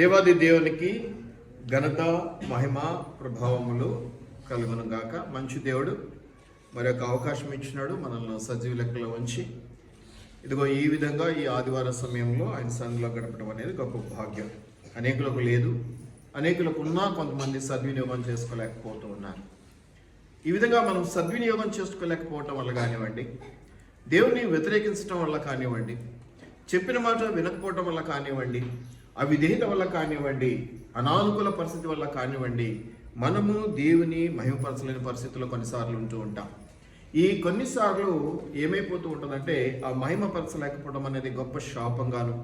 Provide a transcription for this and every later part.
దేవాది దేవునికి ఘనత, మహిమ, ప్రభావములు కలుగును గాక. మంచి దేవుడు మరొక అవకాశం ఇచ్చినాడు మనల్ని సజీవ లెక్కలో ఉంచి. ఇదిగో ఈ విధంగా ఈ ఆదివారం సమయంలో ఆయన సన్నిధిలో గడపడం అనేది గొప్ప భాగ్యం. అనేకులకు లేదు, అనేకులకు ఉన్నా కొంతమంది సద్వినియోగం చేసుకోలేకపోతూ ఉన్నారు. ఈ విధంగా మనం సద్వినియోగం చేసుకోలేకపోవటం వల్ల కానివ్వండి, దేవుని వ్యతిరేకించడం వల్ల కానివ్వండి, చెప్పిన మాట వినకపోవటం వల్ల కానివ్వండి, అవిధేయత వల్ల కానివ్వండి, అనానుకూల పరిస్థితి వల్ల కానివ్వండి, మనము దేవుని మహిమపరచలేని పరిస్థితుల్లో కొన్నిసార్లు ఉంటూ ఉంటాం. ఈ కొన్నిసార్లు ఏమైపోతూ ఉంటుందంటే ఆ మహిమపరచలేకపోవడం అనేది గొప్ప శాపంగాను,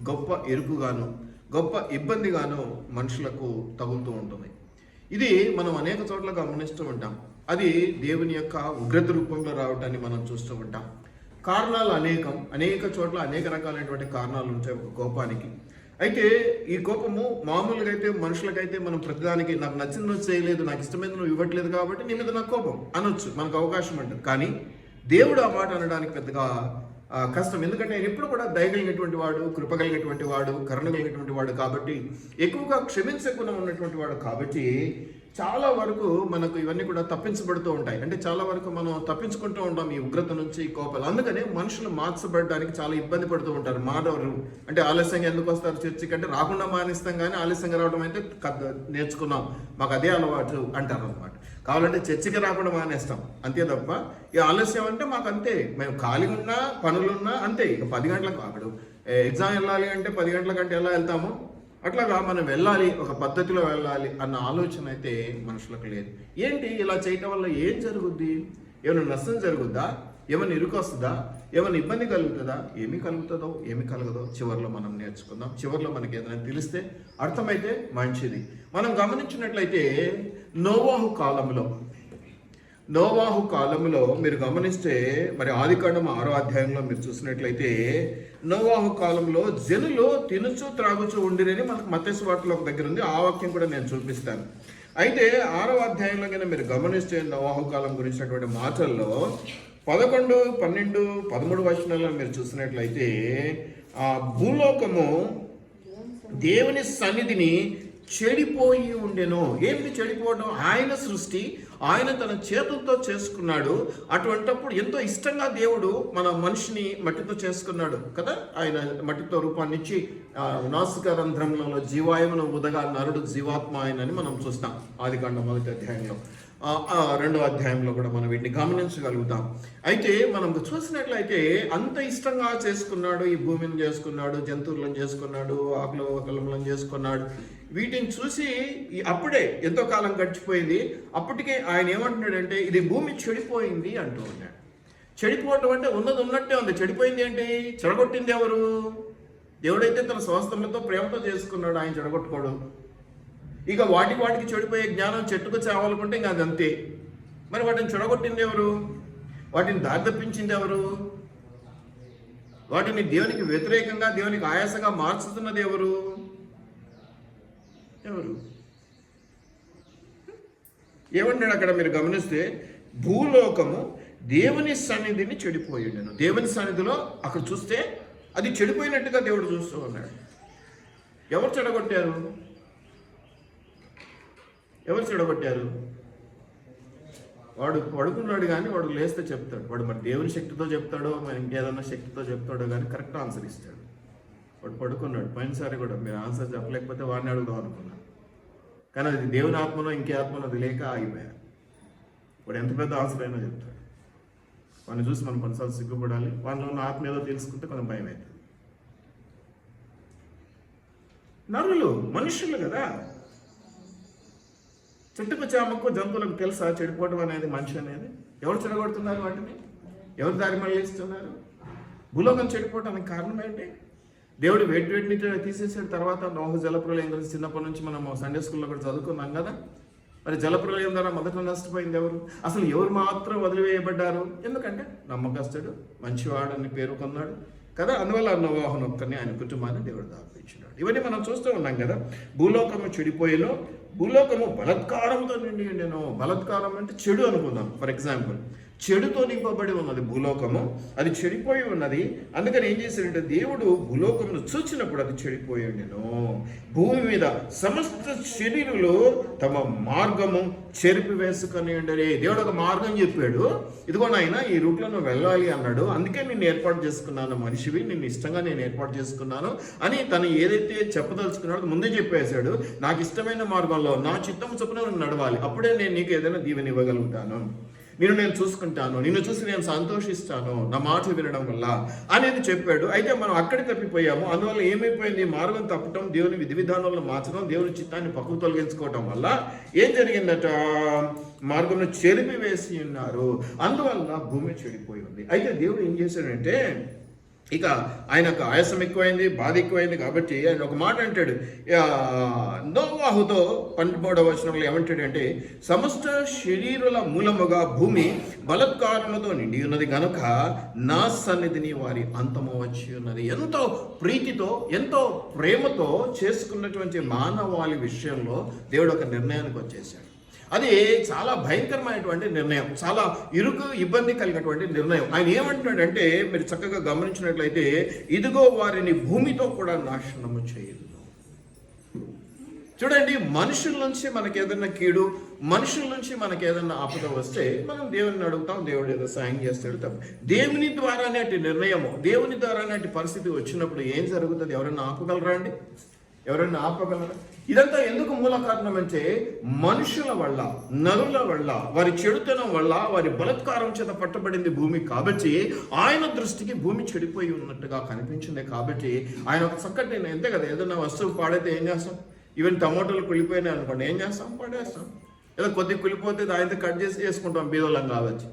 గొప్ప ఎరుకుగాను, గొప్ప ఇబ్బందిగాను మనుషులకు తగులుతూ ఉంటుంది. ఇది మనం అనేక చోట్ల గమనిస్తూ ఉంటాం. అది దేవుని యొక్క ఉగ్రత రూపంలో రావటాన్ని మనం చూస్తూ ఉంటాం. కారణాలు అనేక చోట్ల అనేక రకాలైనటువంటి కారణాలు ఉంటాయి ఒక కోపానికి. అయితే ఈ కోపము మామూలుగా అయితే మనుషులకైతే మనం ప్రతిదానికి నాకు నచ్చింది నువ్వు చేయలేదు, నాకు ఇష్టమైంది నువ్వు ఇవ్వట్లేదు కాబట్టి నీ మీద నాకు కోపం అనొచ్చు, మనకు అవకాశం ఉంటుంది. కానీ దేవుడు ఆ మాట అనడానికి పెద్దగా కష్టం. ఎందుకంటే ఆయన ఎప్పుడు కూడా దయగలిగినటువంటి వాడు, కృప కలిగినటువంటి వాడు, కరుణ కలిగినటువంటి వాడు కాబట్టి, ఎక్కువగా క్షమించే గుణం ఉన్నటువంటి వాడు కాబట్టి చాలా వరకు మనకు ఇవన్నీ కూడా తప్పించబడుతూ ఉంటాయి. అంటే చాలా వరకు మనం తప్పించుకుంటూ ఉంటాం ఈ ఉగ్రత నుంచి, ఈ కోపాలు. అందుకనే మనుషులు మార్చబడడానికి చాలా ఇబ్బంది పడుతూ ఉంటారు. మానవులు అంటే ఆలస్యంగా ఎందుకు వస్తారు చర్చికి అంటే రాకుండా మానేస్తాం, కానీ ఆలస్యంగా రావడం అయితే నేర్చుకున్నాం, మాకు అదే అలవాటు అంటారు అనమాట. కావాలంటే చర్చికి రాకుండా మానేస్తాం అంతే తప్ప, ఈ ఆలస్యం అంటే మాకు అంతే, మేము ఖాళీగా ఉన్నా పనులున్నా అంతే. ఇక 10 గంటలకు అక్కడ ఎగ్జామ్ వెళ్ళాలి అంటే 10 గంటల కంటే ఎలా వెళ్తాము, అట్లాగా మనం వెళ్ళాలి, ఒక పద్ధతిలో వెళ్ళాలి అన్న ఆలోచన అయితే మనుషులకు లేదు. ఏంటి ఇలా చేయటం వల్ల ఏం జరుగుద్ది? ఏమైనా నష్టం జరుగుద్దా? ఏమైనా ఇరుకు వస్తుందా? ఏమైనా ఇబ్బంది కలుగుతుందా? ఏమి కలుగుతుందో ఏమి కలగదో చివరిలో మనం నేర్చుకుందాం. చివరిలో మనకి ఏదైనా తెలిస్తే అర్థమైతే మంచిది. మనం గమనించినట్లయితే నోవాహు కాలంలో మీరు గమనిస్తే, మరి ఆదికాండం 6వ అధ్యాయంలో మీరు చూసినట్లయితే, నోవాహు కాలంలో జనులు తినుచు త్రాగుచు ఉండిరని మనకు మత్తయి సువార్తలో ఒక దగ్గర ఉంది. ఆ వాక్యం కూడా నేను చూపిస్తాను. అయితే 6వ అధ్యాయంలో కన్నా మీరు గమనిస్తే నోవాహు కాలం గురించినటువంటి మాటల్లో 11, 12, 13 వచనాల్లో మీరు చూసినట్లయితే ఆ భూలోకము దేవుని సన్నిధిని చెడిపోయి ఉండెను. ఏంటి చెడిపోవడం? ఆయన సృష్టి, ఆయన తన చేతులతో చేసుకున్నాడు. అటువంటప్పుడు ఎంతో ఇష్టంగా దేవుడు మన మనిషిని మట్టితో చేసుకున్నాడు కదా. ఆయన మట్టితో రూపాన్ని ఇచ్చి నాసిక రంధ్రంలో జీవాయమును ఉదగా నరుడు జీవాత్మ ఆయనని మనం చూస్తాం ఆదికాండం 1వ అధ్యాయంలో. 2వ అధ్యాయంలో కూడా మనం వీటిని గమనించగలుగుతాం. అయితే మనం చూసినట్లయితే అంత ఇష్టంగా చేసుకున్నాడు, ఈ భూమిని చేసుకున్నాడు, జంతువులను చేసుకున్నాడు, ఆకుల కలములను చేసుకున్నాడు. వీటిని చూసి అప్పుడే ఎంతో కాలం గడిచిపోయింది. అప్పటికే ఆయన ఏమంటున్నాడంటే ఇది భూమి చెడిపోయింది అంటూ ఉన్నాడు. చెడిపోవటం అంటే ఉన్నది ఉన్నట్టే ఉంది. చెడిపోయింది ఏంటి? చెడగొట్టింది ఎవరు? దేవుడైతే తన స్వస్థలతో ప్రేమతో చేసుకున్నాడు, ఆయన చెడగొట్టుకోడు. ఇక వాటికి చెడిపోయే జ్ఞానం చెట్టుకు చావాలనుకుంటే ఇంకా అది అంతే. మరి వాటిని చెడగొట్టింది ఎవరు? వాటిని దారి తప్పించింది ఎవరు? వాటిని దేవునికి వ్యతిరేకంగా, దేవునికి ఆయాసంగా మార్చుతున్నది ఎవరు? ఏమంటాడు అక్కడ మీరు గమనిస్తే, భూలోకము దేవుని సన్నిధిని చెడిపోయిండెను. దేవుని సన్నిధిలో అక్కడ చూస్తే అది చెడిపోయినట్టుగా దేవుడు చూస్తూ ఉన్నాడు. ఎవరు చెడగొట్టారు? వాడు పడుకున్నాడు, కానీ వాడు లేస్తే చెప్తాడు. వాడు మరి దేవుని శక్తితో చెప్తాడో మరి ఇంకేదన్నా శక్తితో చెప్తాడో కానీ కరెక్ట్ ఆన్సర్ ఇస్తాడు. వాడు పడుకున్నాడు. పోయినసారి కూడా మీరు ఆన్సర్ చెప్పలేకపోతే వాడిని అడుగుదాం అనుకున్నాను, కానీ అది దేవుని ఆత్మలో ఇంకే ఆత్మలో అది లేక ఆగిపోయారు. వాడు ఎంత పెద్ద ఆన్సర్ అయినా చెప్తాడు. వాడిని చూసి మనం కొన్నిసార్లు సిగ్గుపడాలి. వాళ్ళలో ఉన్న ఆత్మ ఏదో తెలుసుకుంటే కొంచెం భయం అవుతుంది. నరులు మనుషులు కదా. చెట్టుకు చామకు జంతువులకు తెలుసా చెడిపోవడం అనేది, మనిషి అనేది? ఎవరు చెడగొడుతున్నారు? వాటిని ఎవరు దారి మళ్ళిస్తున్నారు? భూలోకం చెడిపోవడానికి కారణం ఏంటి? దేవుడు వేటిని తీసేసాడు. తర్వాత నోహు జలప్రలయం గురించి చిన్నప్పటి నుంచి మనం సండే స్కూల్లో కూడా చదువుకున్నాం కదా. మరి జలప్రలయం ద్వారా మొదట నష్టపోయింది ఎవరు? అసలు ఎవరు మాత్రం వదిలివేయబడ్డారు? ఎందుకంటే నమ్మకస్తుడు, మంచివాడని పేర్కొన్నాడు కదా. అందువల్ల నోవాహును ఒక్కరిని, ఆయన కుటుంబాన్ని దేవుడు దాపించినాడు. ఇవన్నీ మనం చూస్తూ ఉన్నాం కదా. భూలోకము చెడిపోయేలో, భూలోకము బలత్కారంతో నిండి ఉండేను. బలత్కారం అంటే చెడు అనుకుందాం. ఫర్ ఎగ్జాంపుల్ చెడుతో నింపబడి ఉన్నది భూలోకము, అది చెడిపోయి ఉన్నది. అందుకని ఏం చేశాడంటే దేవుడు భూలోకమును చూచినప్పుడు అది చెడిపోయి ఉండెను. భూమి మీద సమస్త శరీరులు తమ మార్గము చెరిపి వేసుకొని ఉండేది. దేవుడు ఒక మార్గం చెప్పాడు, ఇదిగో నాయన ఈ రూట్లో నువ్వు వెళ్ళాలి అన్నాడు. అందుకే నేను ఏర్పాటు చేసుకున్నాను, మనిషివి నిన్ను ఇష్టంగా నేను ఏర్పాటు చేసుకున్నాను అని తను ఏదైతే చెప్పదలుచుకున్నాడో ముందే చెప్పేశాడు. నాకు ఇష్టమైన మార్గంలో నా చిత్తం చొప్పున నువ్వు నడవాలి, అప్పుడే నేను నీకు ఏదైనా దీవెన ఇవ్వగలుగుతాను, నేను చూసుకుంటాను, నిన్ను చూసి నేను సంతోషిస్తాను నా మాట వినడం వల్ల అనేది చెప్పాడు. అయితే మనం అక్కడికి తప్పిపోయాము. అందువల్ల ఏమైపోయింది, మార్గం తప్పటం, దేవుని విధి విధానాలను మార్చడం, దేవుని చిత్తాన్ని పక్కకు తొలగించుకోవటం వల్ల ఏం జరిగిందట, మార్గంలో చెరిపి వేసి ఉన్నారు. అందువల్ల భూమి చెడిపోయి ఉంది. అయితే దేవుడు ఏం చేశాడంటే, ఇక ఆయనకు ఆయాసం ఎక్కువైంది, బాధ ఎక్కువైంది కాబట్టి ఆయన ఒక మాట అంటాడు. నోవాహుతో 12వ వచనంలో ఏమంటాడంటే, సమస్త శరీరుల మూలముగా భూమి బలత్కారములతో నిండి ఉన్నది కనుక నా సన్నిధిని వారి అంతము వచ్చి ఉన్నది. ఎంతో ప్రీతితో ఎంతో ప్రేమతో చేసుకున్నటువంటి మానవాళి విషయంలో దేవుడు ఒక నిర్ణయానికి వచ్చేసాడు. అది చాలా భయంకరమైనటువంటి నిర్ణయం, చాలా ఇబ్బంది కలిగినటువంటి నిర్ణయం. ఆయన ఏమంటున్నాడంటే, మీరు చక్కగా గమనించినట్లయితే, ఇదిగో వారిని భూమితో కూడా నాశనము చేయదు. చూడండి, మనుషుల నుంచి మనకి ఏదైనా కీడు, మనుషుల నుంచి మనకి ఏదైనా ఆపద వస్తే మనం దేవుని అడుగుతాం, దేవుడు ఏదో సాయం చేస్తాడు తప్ప దేవుని ద్వారానే అటు నిర్ణయము, దేవుని ద్వారానే అటు పరిస్థితి వచ్చినప్పుడు ఏం జరుగుతుంది? ఎవరైనా ఆపగలరా అండి? ఎవరైనా ఆపగలరా? ఇదంతా ఎందుకు మూల కారణం అంటే, మనుషుల వల్ల, నరుల వల్ల, వారి చెడుతనం వల్ల, వారి బలత్కారం చేత పట్టబడింది భూమి. కాబట్టి ఆయన దృష్టికి భూమి చెడిపోయి ఉన్నట్టుగా కనిపించింది. కాబట్టి ఆయన ఒక చక్కటి ఎంతే కదా, ఏదైనా వస్తువు పాడైతే ఏం చేస్తాం? ఈవెన్ టమాటోలు కుళ్ళిపోయినాయి అనుకోండి, ఏం చేస్తాం? పడేస్తాం. ఏదో కొద్దిగా కుళ్ళిపోతే దాంతో కట్ చేసి చేసుకుంటాం, బీదోళ్ళం కావచ్చు.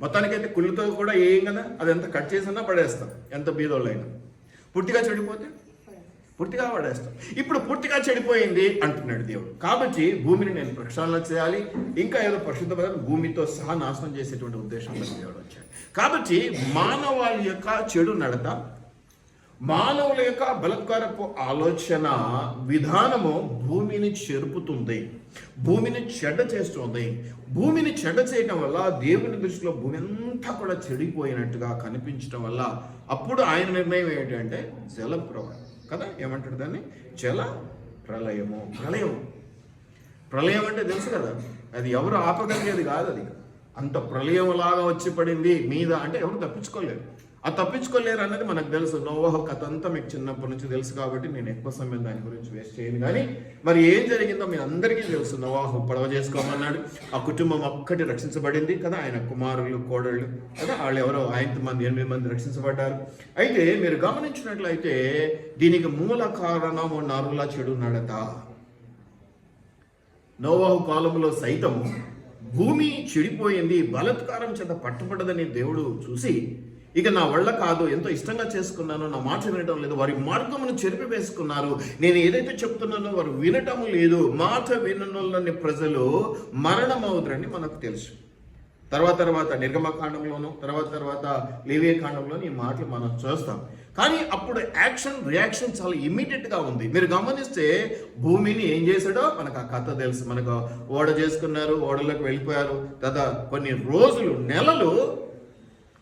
మొత్తానికైతే కుళ్ళితో కూడా ఏం కదా, అది ఎంత కట్ చేసినా పడేస్తాం, ఎంత బీదోళ్ళైనా. పూర్తిగా చెడిపోతే పూర్తిగా పడేస్తాం. ఇప్పుడు పూర్తిగా చెడిపోయింది అంటున్నాడు దేవుడు. కాబట్టి భూమిని నేను ప్రక్షాళన చేయాలి, ఇంకా ఏదో పరిశుద్ధమైన భూమితో సహా నాశనం చేసేటువంటి ఉద్దేశంలో దేవుడు వచ్చాడు. కాబట్టి మానవాళి యొక్క చెడు నడత, మానవుల యొక్క బలత్కారపు ఆలోచన విధానము భూమిని చెరుపుతుంది, భూమిని చెడ్డ చేస్తుంది. భూమిని చెడ్డ చేయటం వల్ల దేవుని దృష్టిలో భూమి అంతా కూడా చెడిపోయినట్టుగా కనిపించడం వల్ల అప్పుడు ఆయన నిర్ణయం ఏంటంటే జల ప్రవాహం కదా, ఏమంటాడు దాన్ని? జల ప్రళయము. ప్రళయం అంటే తెలుసు కదా, అది ఎవరు ఆపగలిగేది కాదు. అది అంత ప్రళయంలాగా వచ్చి పడింది మీద అంటే ఎవరు తప్పించుకోలేరు. ఆ తప్పించుకోలేరు అన్నది మనకు తెలుసు. నోవాహు కథ అంతా మీకు చిన్నప్పటి నుంచి తెలుసు కాబట్టి నేను ఎక్కువ సమయం దాని గురించి వేస్ట్ చేయను. కానీ మరి ఏం జరిగిందో మీ అందరికీ తెలుసు. నోవాహు పడవ చేసుకోమన్నాడు, ఆ కుటుంబం ఒక్కటి రక్షించబడింది కదా, ఆయన కుమారులు కోడళ్ళు కదా, వాళ్ళు ఎవరో 8 మంది రక్షించబడ్డారు. అయితే మీరు గమనించినట్లయితే దీనికి మూల కారణము నరుల చెడు నడత. నోవాహు కాలంలో సైతం భూమి చెడిపోయింది, బలత్కారం చేత పట్టుబడదని దేవుడు చూసి, ఇక నా వల్ల కాదు, ఎంతో ఇష్టంగా చేసుకున్నాను, నా మాట వినటం లేదు, వారి మార్గమును చెరిపి వేసుకున్నారు, నేను ఏదైతే చెప్తున్నానో వారు వినటం లేదు, మాట వినని ప్రజలు మరణమవుతారని మనకు తెలుసు. తర్వాత నిర్గమకాండంలోను తర్వాత లేవియ కాండంలోను ఈ మాటలు మనం చూస్తాం. కానీ అప్పుడు రియాక్షన్ చాలా ఇమ్మీడియట్గా ఉంది. మీరు గమనిస్తే భూమిని ఏం చేశాడో మనకు ఆ కథ తెలుసు. మనకు ఓడ చేసుకున్నారు, ఓడలోకి వెళ్ళిపోయారు, తర్వాత కొన్ని రోజులు నెలలు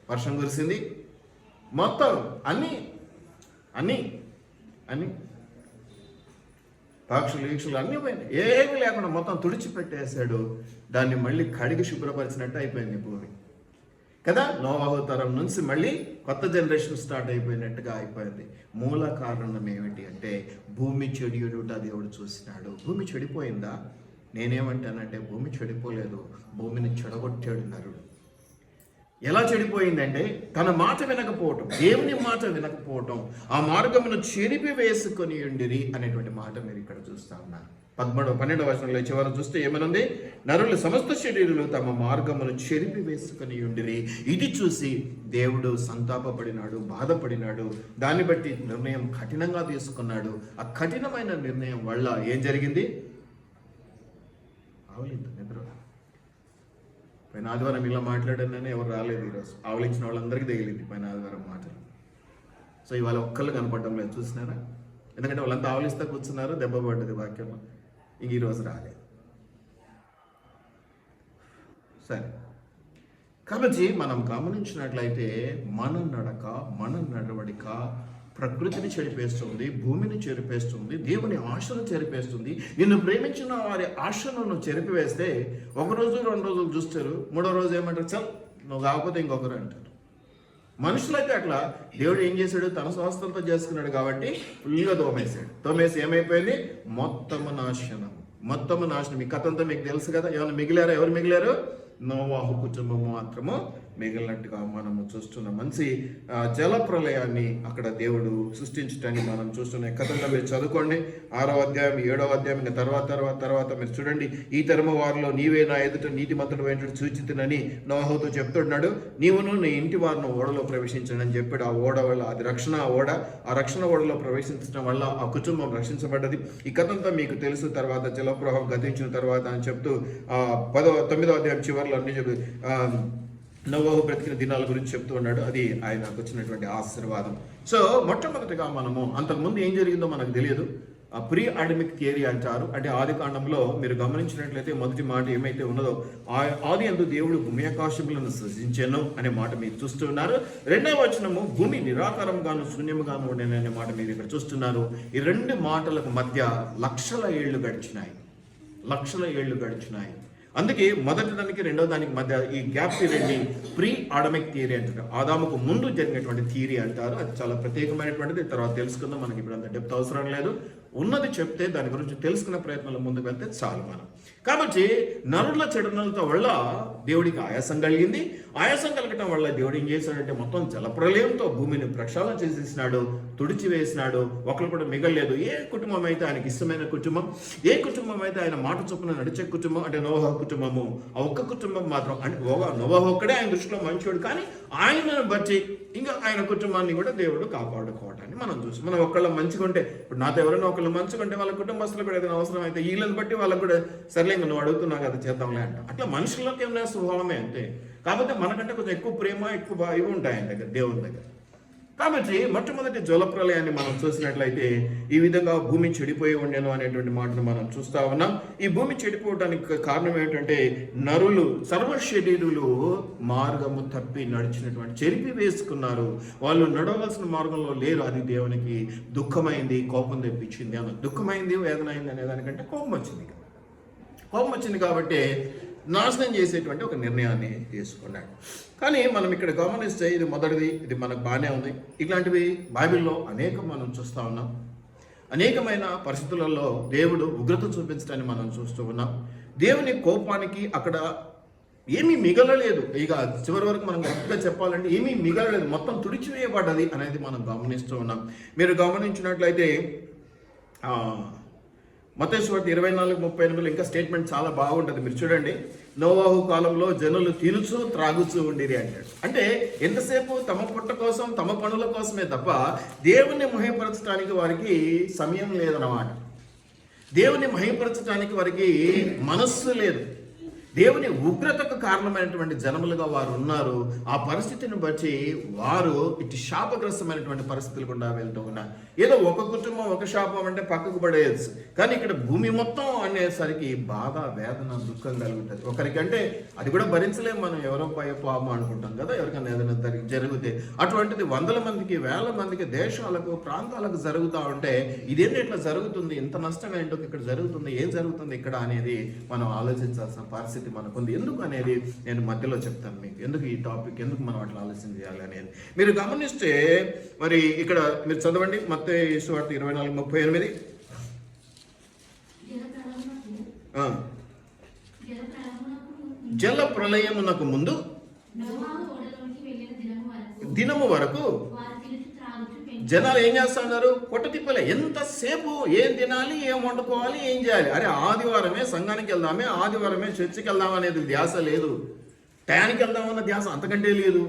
వర్షం కురిసింది, మొత్తం అన్నీ పక్షులు అన్నీ పోయింది, ఏమీ లేకుండా మొత్తం తుడిచిపెట్టేశాడు. దాన్ని మళ్ళీ కడిగి శుభ్రపరిచినట్టు అయిపోయింది భూమి కదా. నోవాహు తరం నుంచి మళ్ళీ కొత్త జనరేషన్ స్టార్ట్ అయిపోయినట్టుగా అయిపోయింది. మూల కారణం ఏమిటి అంటే భూమి చెడియుడుట దేవుడు చూసినాడు. భూమి చెడిపోయిందా? నేనేమంటానంటే భూమి చెడిపోలేదు, భూమిని చెడగొట్టాడు నరుడు. ఎలా చెడిపోయిందంటే తన మాట వినకపోవటం, దేవుని మాట వినకపోవటం, ఆ మార్గమును చెరిపి వేసుకొని ఉండిరి అనేటువంటి మాట మీరు ఇక్కడ చూస్తా ఉన్నారు. 12వ వచనంలో చివరి చూస్తే ఏమనుంది? నరులు సమస్త శరీరులు తమ మార్గమును చెరిపి వేసుకొని ఉండిరి. ఇది చూసి దేవుడు సంతాపపడినాడు, బాధపడినాడు. దాన్ని బట్టి నిర్ణయం కఠినంగా తీసుకున్నాడు. ఆ కఠినమైన నిర్ణయం వల్ల ఏం జరిగింది? ఆవలింత నిద్ర. పైన ఆదివారం ఇలా మాట్లాడానని ఎవరు రాలేదు ఈరోజు. ఆవలించిన వాళ్ళందరికీ తగిలింది పైన ఆదివారం మాటలు. సో ఇవాళ ఒక్కళ్ళు కనపడటం లేదు, చూసినారా? ఎందుకంటే వాళ్ళంతా ఆవలిస్తా కూర్చున్నారు, దెబ్బ పడ్డది వాక్యంలో. ఈరోజు రాలేదు. సరే, కాబట్టి మనం గమనించినట్లయితే మన నడక, మన నడవడిక ప్రకృతిని చెరిపేస్తుంది, భూమిని చెరిపేస్తుంది, దేవుని ఆశను చెరిపేస్తుంది. నిన్ను ప్రేమించిన వారి ఆశను చెరిపివేస్తే 1 రోజు 2 రోజులు చూస్తారు, 3వ రోజు ఏమంటారు, చల్ నువ్వు కాకపోతే ఇంకొకరు అంటారు. మనుషులైతే అట్లా దేవుడు ఏం చేశాడు, తన స్వస్థలతో చేసుకున్నాడు కాబట్టి ఫుల్గా తోమేసి ఏమైపోయింది, మొత్తము నాశనం. ఈ కథ అంతా మీకు తెలుసు కదా. ఏమైనా మిగిలారా? ఎవరు మిగిలారు? నోవాహు కుటుంబం మాత్రము మిగిలినట్టుగా మనము చూస్తున్నాం. మంచి జల ప్రళయాన్ని అక్కడ దేవుడు సృష్టించడాన్ని మనం చూస్తున్నాం. కథంగా మీరు చదువుకోండి, 6వ అధ్యాయం 7వ అధ్యాయం. ఇంకా తర్వాత మీరు చూడండి, ఈ తరము వారిలో నీవే నా ఎదుట నీతిమంతుడు ఏంటంటే సూచితునని నోవాహుతో చెప్తున్నాడు. నీవును నీ ఇంటి వారిని ఓడలో ప్రవేశించండి అని చెప్పాడు. ఆ ఓడ వల్ల అది రక్షణ ఓడ, ఆ రక్షణ ఓడలో ప్రవేశించడం వల్ల ఆ కుటుంబం రక్షించబడ్డది. ఈ కథంతా మీకు తెలుసు. తర్వాత జలప్రవాహం గతించిన తర్వాత అని చెప్తూ 9వ అధ్యాయం చివరిలో అన్ని చెప్పి నోవాహు బ్రతికిన దినాల గురించి చెప్తూ ఉన్నాడు. అది ఆయనకు వచ్చినటువంటి ఆశీర్వాదం. సో మొట్టమొదటిగా మనము అంతకుముందు ఏం జరిగిందో మనకు తెలియదు. ప్రీ అడమిక్ థియరీ అంటారు. అంటే ఆది కాండంలో మీరు గమనించినట్లయితే మొదటి మాట ఏమైతే ఉన్నదో, ఆది యందు దేవుడు భూమి ఆకాశములను సృజించెను అనే మాట మీరు చూస్తున్నారు. 2వ వచనము భూమి నిరాకారంగాను శూన్యముగాను ఉండేననే మాట మీరు ఇక్కడ చూస్తున్నారు. ఈ 2 మాటలకు మధ్య లక్షల ఏళ్లు గడిచినాయి. అందుకే మొదటి దానికి 2వ దానికి మధ్య ఈ గ్యాప్ పీరియడ్ని ప్రీ ఆడమిక్ థియరీ అంటారు. ఆదాముకు ముందు జరిగినటువంటి థియరీ అంటారు. అది చాలా ప్రత్యేకమైనటువంటిది. తర్వాత తెలుసుకుందాం, మనకి ఇప్పుడు అంత డెప్త్ అవసరం లేదు. ఉన్నది చెప్తే దాని గురించి తెలుసుకునే ప్రయత్నంలో ముందుకు వెళ్తే చాలు మనం. కాబట్టి నరుల చెడునలతో వల్ల దేవుడికి ఆయాసం కలిగింది. ఆయాసం కలగటం వల్ల దేవుడు ఏం చేశాడంటే మొత్తం జలప్రలయంతో భూమిని ప్రక్షాళన చేసేసినాడు, తుడిచివేసినాడు. ఒకరు కూడా మిగలలేదు. ఏ కుటుంబం అయితే ఆయనకి ఇష్టమైన కుటుంబం, ఏ కుటుంబం అయితే ఆయన మాట చొప్పున నడిచే కుటుంబం అంటే నోవాహు కుటుంబము, ఆ ఒక్క కుటుంబం మాత్రం అంటే నోవాహు ఒక్కడే ఆయన దృష్టిలో మంచివాడు. కానీ ఆయనను బట్టి ఇంకా ఆయన కుటుంబాన్ని కూడా దేవుడు కాపాడుకోవటాన్ని మనం చూసి, మనం ఒకళ్ళ మంచిగా ఉంటే, ఇప్పుడు నాతో ఎవరైనా ఒకళ్ళు మంచిగా ఉంటే వాళ్ళ కుటుంబస్తులు కూడా ఏదైనా అవసరం అయితే వీళ్ళని బట్టి వాళ్ళకు కూడా సర్లే నువ్వు అడుగుతున్నావు కదా చేద్దాంలే అంట. అట్లా మనుషులకి ఏమైనా స్వభావమే అంతే. కాకపోతే మనకంటే కొంచెం ఎక్కువ ప్రేమ, ఎక్కువ ఇవి ఉంటాయి ఆయన దగ్గర, దేవుని దగ్గర. కాబట్టి మొట్టమొదటి జలప్రలయాన్ని మనం చూసినట్లయితే ఈ విధంగా భూమి చెడిపోయి ఉండేను అనేటువంటి మాటను మనం చూస్తా ఉన్నాం. ఈ భూమి చెడిపోవడానికి కారణం ఏంటంటే నరులు, సర్వశరీరులు మార్గము తప్పి నడిచినటువంటి చెరిపి వేసుకున్నారు. వాళ్ళు నడవలసిన మార్గంలో లేరు. అది దేవునికి దుఃఖమైంది, కోపం తెప్పించింది. అన్న దుఃఖమైంది, వేదన అయింది అనే దానికంటే కోపం వచ్చింది కాబట్టి నాశనం చేసేటువంటి ఒక నిర్ణయాన్ని తీసుకున్నాడు. కానీ మనం ఇక్కడ గమనిస్తే ఇది మొదటిది, ఇది మనకు బాగానే ఉంది. ఇట్లాంటివి బైబిల్లో అనేకం మనం చూస్తూ ఉన్నాం. అనేకమైన పరిస్థితులలో దేవుడు ఉగ్రత చూపించడాన్ని మనం చూస్తూ ఉన్నాం. దేవుని కోపానికి అక్కడ ఏమీ మిగలలేదు. ఇక చివరి వరకు మనం గట్టిగా చెప్పాలంటే ఏమీ మిగలలేదు, మొత్తం తుడిచివేయబడ్డది అనేది మనం గమనిస్తూ ఉన్నాం. మీరు గమనించినట్లయితే మత్తయి సువార్త 24:38 ఇంకా స్టేట్మెంట్ చాలా బాగుంటుంది. మీరు చూడండి, నోవాహు కాలంలో జనులు తినుచు త్రాగుచూ ఉండిరి అంటాడు. అంటే ఎంతసేపు తమ పుట్ట కోసం, తమ పనుల కోసమే తప్ప దేవుణ్ణి మహిమపరచడానికి వారికి సమయం లేదన్నమాట. దేవుని మహిమపరచడానికి వారికి మనస్సు లేదు. దేవుని ఉగ్రతకు కారణమైనటువంటి జనములుగా వారు ఉన్నారు. ఆ పరిస్థితిని బట్టి వారు ఇటు శాపగ్రస్తమైనటువంటి పరిస్థితులు గుండా వెళ్తూ ఉన్నారు. ఏదో ఒక కుటుంబం ఒక శాపం అంటే పక్కకు పడేయచ్చు, కానీ ఇక్కడ భూమి మొత్తం అనేసరికి బాధ, వేదన, దుఃఖం కలుగుతుంది. ఒకరికంటే అది కూడా భరించలేము మనం, ఎవరో పాపం అనుకుంటాం కదా, ఎవరికైనా ఏదైనా జరిగితే. అటువంటిది 100 మందికి, 1000 మందికి, దేశాలకు, ప్రాంతాలకు జరుగుతూ ఉంటే ఇదేంటి ఇట్లా జరుగుతుంది, ఇంత నష్టం ఏంటో ఇక్కడ జరుగుతుంది, ఏం జరుగుతుంది ఇక్కడ అనేది మనం ఆలోచించాల్సిన పరిస్థితి మనకుంది. ఎందుకు అనేది నేను మధ్యలో చెప్తాను మీకు, ఎందుకు ఈ టాపిక్, ఎందుకు మనం అట్లా ఆలోచన చేయాలి అనేది. మీరు గమనిస్తే మరి ఇక్కడ మీరు చదవండి, మత్తయి సువార్త 24:38. జల ప్రళయమునకు ముందు దినము వరకు జనాలు ఏం చేస్తున్నారు, పొట్ట తిప్పలే. ఎంతసేపు ఏం తినాలి, ఏం వండుకోవాలి, ఏం చేయాలి. అరే ఆదివారమే సంఘానికి వెళ్దామే, ఆదివారమే చర్చికి వెళ్దాం అనేది ధ్యాస లేదు, టయానికి వెళ్దామన్న ధ్యాస అంతకంటే లేదు.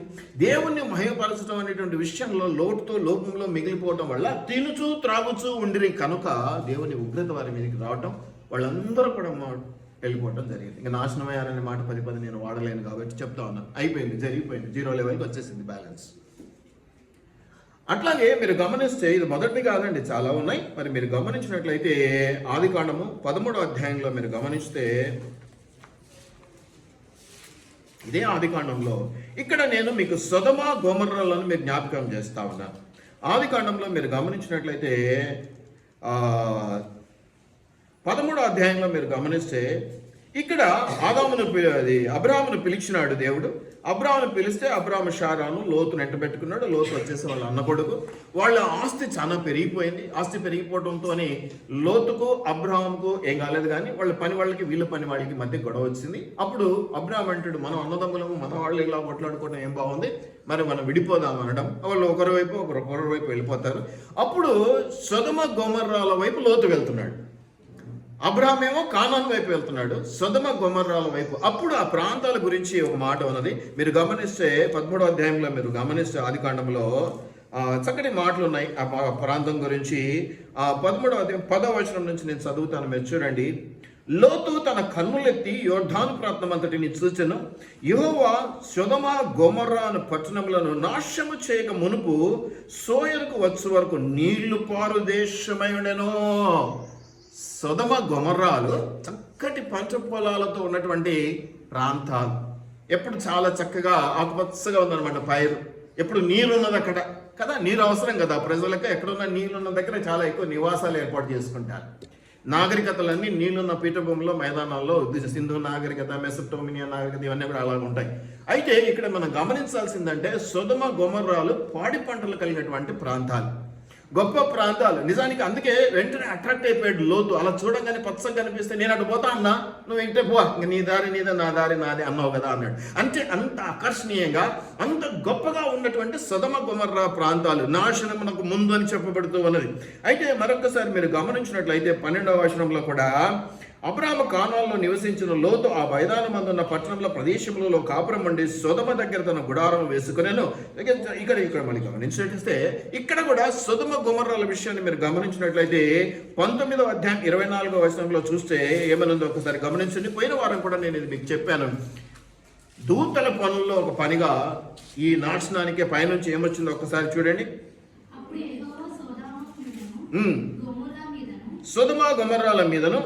దేవుణ్ణి మహిమపరచడం అనేటువంటి విషయంలో లోపంలో మిగిలిపోవటం వల్ల తినుచూ త్రాగుచూ ఉండిరి కనుక దేవుని ఉగ్రత వారి మీదకి రావటం, వాళ్ళందరూ కూడా వెళ్ళిపోవటం జరిగింది. ఇంకా నాశనమయ్యారనే మాట 10 నేను వాడలేను కాబట్టి చెప్తా ఉన్నాను. అయిపోయింది, జరిగిపోయింది, 0 లెవెల్కి వచ్చేసింది బ్యాలెన్స్. అట్లాగే మీరు గమనిస్తే ఇది మొదటిది కాదండి, చాలా ఉన్నాయి. మరి మీరు గమనించినట్లయితే ఆది కాండము 13వ అధ్యాయంలో మీరు గమనిస్తే ఇదే ఆదికాండంలో ఇక్కడ నేను మీకు సొదొమ గొమొర్రాలను మీరు జ్ఞాపకం చేస్తా ఉన్నాను. ఆదికాండంలో మీరు గమనించినట్లయితే 13వ అధ్యాయంలో మీరు గమనిస్తే ఇక్కడ అబ్రాహామును పిలిచినాడు దేవుడు. అబ్రాహామును పిలిస్తే అబ్రాహాము షారాను లోతును ఎంటబెట్టుకున్నాడు. లోతు వచ్చేసి వాళ్ళ అన్న కొడుకు. వాళ్ళ ఆస్తి చాలా పెరిగిపోయింది. ఆస్తి పెరిగిపోవడంతో లోతుకు అబ్రాహాముకు ఏం కాలేదు, కానీ వాళ్ళ పని వాళ్ళకి వీళ్ళ పని వాళ్ళకి మధ్య గొడవ వచ్చింది. అప్పుడు అబ్రాహాం అంటాడు, మనం అన్నదమ్ములము మన వాళ్ళు ఇలా కొట్లాడుకోవడం ఏం బాగుంది, మరి మనం విడిపోదాం అనడం. వాళ్ళు ఒకరి వైపు ఒకరి వైపు వెళ్ళిపోతారు. అప్పుడు సొదొమ గొమొర్రాల వైపు లోతు వెళ్తున్నాడు. అబ్రాహాం ఏమో కానాన్ వైపు వెళ్తున్నాడు, సొదొమ గొమొర్రాల వైపు. అప్పుడు ఆ ప్రాంతాల గురించి ఒక మాట ఉన్నది. మీరు గమనిస్తే 13వ అధ్యాయంలో మీరు గమనిస్తే ఆదికాండంలో చక్కటి మాటలు ఉన్నాయి ఆ ప్రాంతం గురించి. 13వ అధ్యాయం 10వ వచనం నుంచి నేను చదువుతాను, మీరు చూడండి. లోతు తన కన్నులెత్తి యోర్దాను ప్రాంతమంతటిని చూచెను. యెహోవా సొదొమ గొమొర్రాను పట్టణములను నాశనము చేయక మునుపు సోయరుకు వచ్చే వరకు నీళ్లు పారు దేశమై ఉండెను. సొదొమ గొమొర్రాలు చక్కటి పంచపొలాలతో ఉన్నటువంటి ప్రాంతాలు. ఎప్పుడు చాలా చక్కగా ఆకుపచ్చగా ఉందన్నమాట పైరు. ఎప్పుడు నీళ్ళు ఉన్నది అక్కడ కదా, నీరు అవసరం కదా ప్రజలకు. ఎక్కడున్న నీళ్ళున్న దగ్గర చాలా ఎక్కువ నివాసాలు ఏర్పాటు చేసుకుంటారు. నాగరికతలన్నీ నీళ్ళున్న పీఠభూమిలో, మైదానాల్లో, సింధు నాగరికత, మెసొపొటేమియా నాగరికత, ఇవన్నీ కూడా అలాగ ఉంటాయి. అయితే ఇక్కడ మనం గమనించాల్సిందంటే సొదొమ గొమొర్రాలు పాడి పంటలు కలిగినటువంటి ప్రాంతాలు, గొప్ప ప్రాంతాలు. నిజానికి అందుకే వెంటనే అట్రాక్ట్ అయిపోయాడు లోతు. అలా చూడంగానే పచ్చగా కనిపిస్తే నేను అటు పోతా అన్నా, నువ్వు ఇంటే పో, నీ దారి నీదే నా దారి నాదే అన్నావు కదా అన్నాడు. అంటే అంత ఆకర్షణీయంగా అంత గొప్పగా ఉన్నటువంటి సొదొమ గొమొర్రా ప్రాంతాలు నాశనమునకు ముందు అని చెప్పబడుతూ ఉన్నది. అయితే మరొకసారి మీరు గమనించినట్లయితే 12వ వచనంలో కూడా అబ్రాహాము కానాన్లో నివసించిన లోతు ఆ మైదానమందున్న పట్టణంలో ప్రదేశములలో కాపురం ఉండి సొదొమ దగ్గర తన గుడారం వేసుకునేను. ఇక్కడ మళ్ళీ గమనించినట్లయితే ఇక్కడ కూడా సొదొమ గొమొర్రాల విషయాన్ని మీరు గమనించినట్లయితే 19వ అధ్యాయం 24వ వచనంలో చూస్తే ఏమనుందో ఒకసారి గమనించండి. పోయిన వారం కూడా నేను ఇది మీకు చెప్పాను. దూతల పనుల్లో ఒక పనిగా ఈ నాశనానికి పైనుంచి ఏమొచ్చిందో ఒకసారి చూడండి. సొదొమ గొమొర్రాల మీదను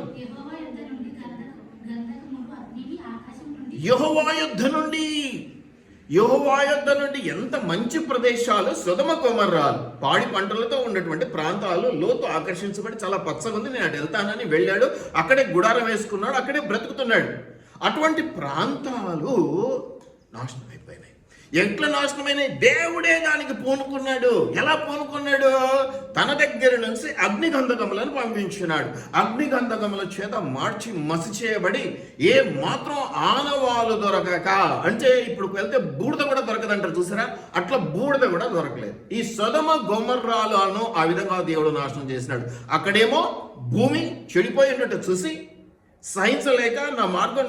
యెహోవా యొద్ద నుండి ఎంత మంచి ప్రదేశాలు సొదొమ గొమొర్రాలు, పాడి పంటలతో ఉన్నటువంటి ప్రాంతాలు. లోతు ఆకర్షించబడి చాలా పచ్చగా ఉంది, నేను అటు వెళ్తానని వెళ్ళాడు. అక్కడే గుడారం వేసుకున్నాడు, అక్కడే బ్రతుకుతున్నాడు. అటువంటి ప్రాంతాలు నాశనం అయిపోయినాయి. ఎట్లా నాశనమైనాయి? దేవుడే దానికి పూనుకున్నాడు. ఎలా పూనుకున్నాడు? తన దగ్గర నుంచి అగ్నిగంధకములను పంపించినాడు. అగ్నిగంధకముల చేత మార్చి మసి చేయబడి ఏ మాత్రం ఆనవాలు దొరకక, అంటే ఇప్పుడు వెళ్తే బూడిద కూడా దొరకదంటారు చూసారా, అట్లా బూడిద కూడా దొరకలేదు. ఈ సొదొమ గొమొర్రాలను ఆ విధంగా దేవుడు నాశనం చేసినాడు. అక్కడేమో భూమి చెడిపోయినట్టు చూసి సహించలేక నా మార్గం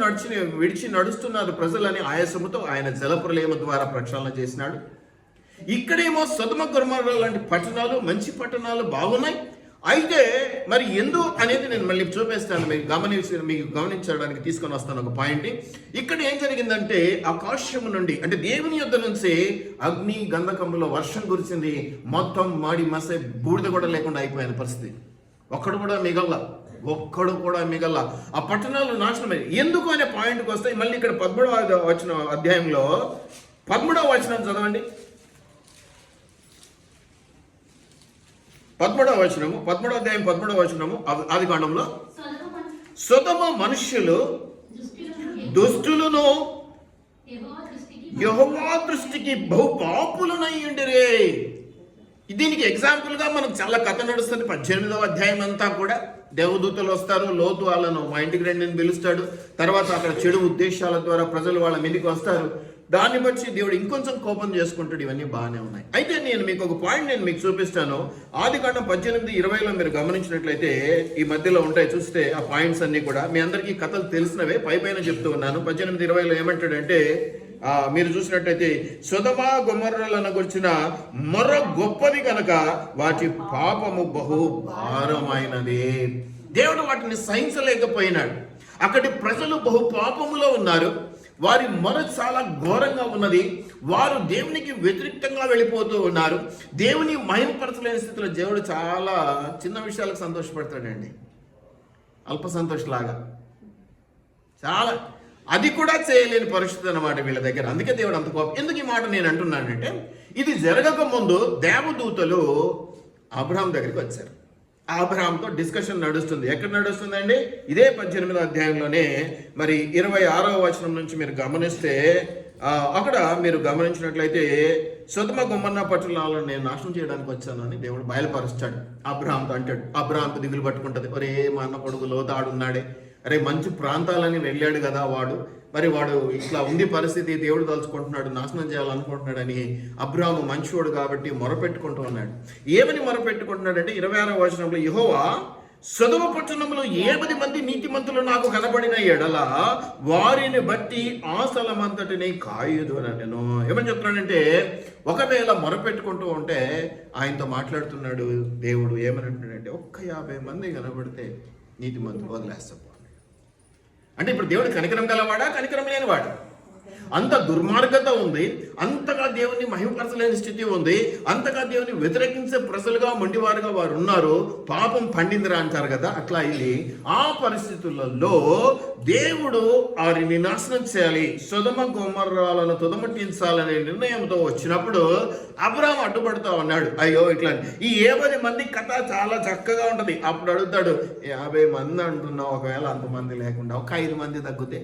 విడిచి నడుస్తున్నారు ప్రజలని ఆయాసముతో ఆయన జలప్రలయము ద్వారా ప్రక్షాళన చేసినాడు. ఇక్కడేమో సొదొమ గొమొర్రా లాంటి పట్టణాలు, మంచి పట్టణాలు బాగున్నాయి. అయితే మరి ఎందుకు అనేది నేను మళ్ళీ చూపిస్తాను, మీకు గమనించడానికి తీసుకొని వస్తాను ఒక పాయింట్. ఇక్కడ ఏం జరిగిందంటే ఆకాశము నుండి, అంటే దేవుని యొద్ద నుంచి అగ్ని గంధకములో వర్షం కురిసింది. మొత్తం మాడి మసే బూడిద కూడా లేకుండా అయిపోయిన పరిస్థితి. ఒక్కడు కూడా మిగల. ఆ పట్టణాలు నాశనమై ఎందుకు అనే పాయింట్కి వస్తే మళ్ళీ ఇక్కడ 13వ అధ్యాయంలో 13వ వచనం చదవండి. 13వ వచనము, 13వ అధ్యాయం 13వ వచనము ఆదికాండంలో, సొదొమ మనుష్యులు దుష్టులను యెహోవా దృష్టికి బహు పాపులనై ఉండిరే. దీనికి ఎగ్జాంపుల్గా మనకు చాలా కథ నడుస్తుంది. 18వ అధ్యాయం అంతా కూడా దేవదూతలు వస్తారు, లోతు వాళ్ళను మా ఇంటికి రండి అని పిలుస్తాడు. తర్వాత అక్కడ చెడు ఉద్దేశాల ద్వారా ప్రజలు వాళ్ళ మీదకి వస్తారు. దాన్ని బట్టి దేవుడు ఇంకొంచెం కోపం చేసుకుంటాడు. ఇవన్నీ బాగానే ఉన్నాయి. అయితే నేను మీకు ఒక పాయింట్ మీకు చూపిస్తాను. ఆదికాండం 18:20లో మీరు గమనించినట్లయితే ఈ మధ్యలో ఉంటాయి చూస్తే ఆ పాయింట్స్ అన్ని కూడా. మీ అందరికీ కథలు తెలిసినవే, పైన చెప్తూ ఉన్నాను. 18:20లో ఏమంటాడంటే, మీరు చూసినట్టయితే సొదొమ గొమొర్రాలను గురించిన మొర గొప్పది కనుక వాటి పాపము బహు భారమైనది. దేవుడు వాటిని సహించలేకపోయినాడు. అక్కడి ప్రజలు బహు పాపములో ఉన్నారు. వారి మొర చాలా ఘోరంగా ఉన్నది. వారు దేవునికి వ్యతిరేకంగా వెళ్ళిపోతూ ఉన్నారు. దేవుని మహిమపరచలేని స్థితిలో దేవుడు చాలా చిన్న విషయాలకు సంతోషపడతాడండి, అల్ప సంతోషలాగా. చాలా అది కూడా చేయలేని పరిస్థితి అన్నమాట వీళ్ళ దగ్గర. అందుకే దేవుడు అంత కోపం. ఎందుకు ఈ మాట నేను అంటున్నానంటే, ఇది జరగక ముందు దేవదూతలు అబ్రహాం దగ్గరికి వచ్చారు. అబ్రహాంతో డిస్కషన్ నడుస్తుంది. ఎక్కడ నడుస్తుందండి? ఇదే 18వ అధ్యాయంలోనే మరి 26వ వచనం నుంచి మీరు గమనిస్తే, అక్కడ మీరు గమనించినట్లయితే సొదొమ గొమొర్రా పట్టణాలను నేను నాశనం చేయడానికి వచ్చాను అని దేవుడు బయలుపరుస్తాడు. అబ్రహాంతో అంటాడు. అబ్రహాంకు దిగులు పట్టుకుంటుంది, ఒరే మా అన్న కొడుకు లోతు ఆడున్నాడే, అరే మంచి ప్రాంతాలని వెళ్ళాడు కదా వాడు, మరి వాడు ఇట్లా ఉంది పరిస్థితి, దేవుడు తలుచుకుంటున్నాడు, నాశనం చేయాలనుకుంటున్నాడని అబ్రాహాము మంచివాడు కాబట్టి మొరపెట్టుకుంటూ ఉన్నాడు. ఏమని మొరపెట్టుకుంటున్నాడంటే 26వ వచనంలో, యెహోవా సొదొమ పట్టణంలో 70 మంది నీతిమంతులు నాకు కనబడిన ఎడల వారిని బట్టి ఆ స్థలమంతటిని కాయుదు అని నేను ఏమని చెప్తున్నాడంటే, ఒకవేళ మొరపెట్టుకుంటూ ఉంటే ఆయనతో మాట్లాడుతున్నాడు దేవుడు. ఏమని అంటున్నాడంటే, ఒక్క 50 మంది కనబడితే నీతిమంతులు వదిలేస్తాం. అంటే ఇప్పుడు దేవుడు కనికరం గలవాడా, కనికరం లేనివాడా? అంత దుర్మార్గత ఉంది, అంతగా దేవుని మహిమపరచలేని స్థితి ఉంది, అంతగా దేవుని వ్యతిరేకించే ప్రజలుగా మొండివారుగా వారు ఉన్నారు. పాపం పండిందిరా అంటారు కదా, అట్లా అయింది. ఆ పరిస్థితులలో దేవుడు వారిని నాశనం చేయాలి, సొదొమ గొమొర్రాలను తుదముట్టించాలనే నిర్ణయంతో వచ్చినప్పుడు అబ్రహాం అడ్డుపడుతూ ఉన్నాడు. అయ్యో ఇట్లా ఈ 70 మంది కథ చాలా చక్కగా ఉంటుంది. అప్పుడు అడుగుతాడు, 50 మంది అంటున్నావు, ఒకవేళ అంతమంది లేకుండా ఒక 5 మంది తగ్గితే?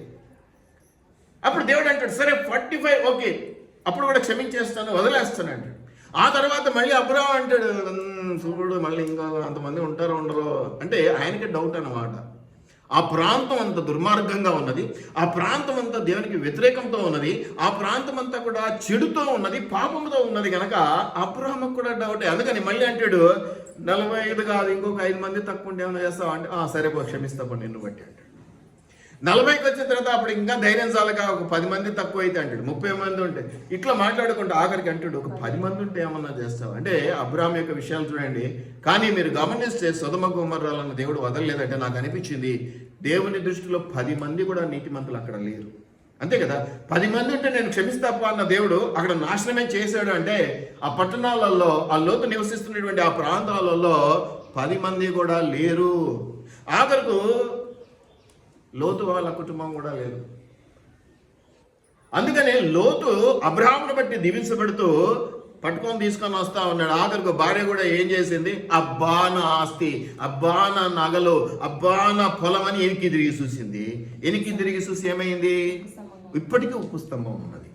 అప్పుడు దేవుడు అంటాడు, సరే 45 ఓకే, అప్పుడు కూడా క్షమించేస్తాను, వదిలేస్తాను అంటాడు. ఆ తర్వాత మళ్ళీ అబ్రహాం అంటాడు, చూడు మళ్ళీ ఇంకా అంతమంది ఉంటారో ఉండరో అంటే ఆయనకి డౌట్ అన్నమాట. ఆ ప్రాంతం అంతా దుర్మార్గంగా ఉన్నది, ఆ ప్రాంతం అంతా దేవునికి వ్యతిరేకంతో ఉన్నది, ఆ ప్రాంతం అంతా కూడా చెడుతో ఉన్నది, పాపంతో ఉన్నది కనుక అబ్రహాంకు కూడా డౌటే. అందుకని మళ్ళీ అంటాడు, 45 కాదు ఇంకొక 5 మంది తక్కువ ఉంటే ఏమైనా చేస్తావు అంటే, సరే క్షమిస్తావు నిన్ను బట్టి అంటాడు. 40కి వచ్చిన తర్వాత అప్పుడు ఇంకా ధైర్యం చాలక ఒక 10 మంది తక్కువ అయితే అంటాడు, 30 మంది ఉంటే ఇట్లా మాట్లాడుకుంటూ ఆఖరికి అంటాడు, ఒక 10 మంది ఉంటే ఏమన్నా చేస్తావు అంటే. అబ్రహాం యొక్క విషయాలు చూడండి. కానీ మీరు గమనిస్తే సొదొమ గొమొర్రాలను దేవుడు వదలలేదంటే నాకు అనిపించింది, దేవుని దృష్టిలో 10 మంది కూడా నీతిమంతులు అక్కడ లేరు. అంతే కదా, 10 మంది ఉంటే నేను క్షమిస్తాప అన్న దేవుడు అక్కడ నాశనమే చేశాడు. అంటే ఆ పట్టణాలలో, ఆ లోతు నివసిస్తున్నటువంటి ఆ ప్రాంతాలలో 10 మంది కూడా లేరు. ఆఖరకు లోతు వాళ్ళ కుటుంబం కూడా లేదు. అందుకనే లోతు అబ్రహామును బట్టి దీవించబడుతూ పట్టుకొని తీసుకొని వస్తా ఉన్నాడు. ఆఖరికి భార్య కూడా ఏం చేసింది, అబ్బా నా ఆస్తి, అబ్బా నా నగలు, అబ్బా నా పొలం అని ఎనికి తిరిగి చూసింది. ఎనికి తిరిగి చూసి ఏమైంది, ఇప్పటికీ ఉప్పు స్తంభం ఉన్నది,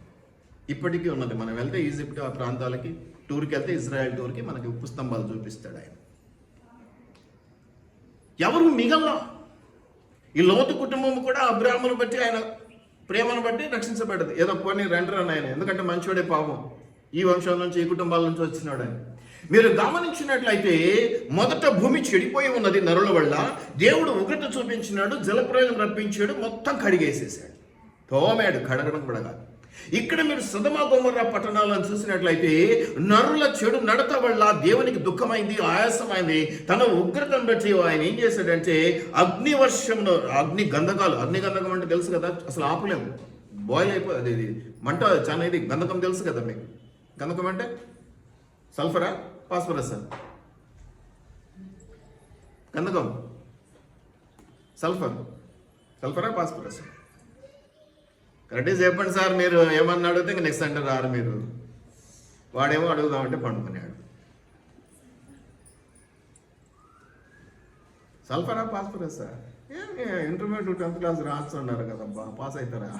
ఇప్పటికీ ఉన్నది. మనం వెళ్తే ఈజిప్ట్ ఆ ప్రాంతాలకి టూర్కి వెళ్తే, ఇజ్రాయెల్ టూర్కి మనకి ఉప్పు స్తంభాలు చూపిస్తాడు ఆయన. ఎవరు మిగల్లా. ఈ లోతు కుటుంబం కూడా అబ్రహామును బట్టి, ఆయన ప్రేమను బట్టి రక్షించబడ్డది. ఏదో పోనీ రెండరని ఆయన, ఎందుకంటే మంచివాడే, పాపం ఈ వంశం నుంచి ఈ కుటుంబాల నుంచి వచ్చినాడు అని. మీరు గమనించినట్లయితే మొదట భూమి చెడిపోయి ఉన్నది నరుల వల్ల. దేవుడు ఉగ్రత చూపించినాడు, జలప్రలయం రప్పించాడు, మొత్తం కడిగేసేసాడు, తోమాడు, కడగడం కూడా కాదు. ఇక్కడ మీరు సొదొమ గొమొర్రా పట్టణాలను చూసినట్లయితే నరుల చెడు నడత వల్ల దేవునికి దుఃఖమైంది, ఆయాసమైంది. తన ఉగ్రతను బట్టి ఆయన ఏం చేశాడంటే అగ్ని వర్షంలో, అగ్ని గంధకాలు, అగ్ని గంధకం అంటే తెలుసు కదా, అసలు ఆపలేము, బాయిల్ అయిపోతుంది. ఇది మంట చాలా, ఇది గంధకం తెలుసు కదా మీకు. గంధకం అంటే సల్ఫరా, ఫాస్ఫరస్? గంధకం సల్ఫరా, ఫాస్ఫరస్? కరెక్ట్గా చెప్పండి సార్. మీరు ఏమన్నా అడిగితే ఇంకా నెక్స్ట్ అంటే రారు మీరు. వాడేమో అడుగుదామంటే పండుకున్నాడు. సల్ఫరా, ఫాస్ఫరస్? ఇంటర్మీడియట్ 10th క్లాస్ రాస్తున్నారు కదబ్బా, పాస్ అవుతారా?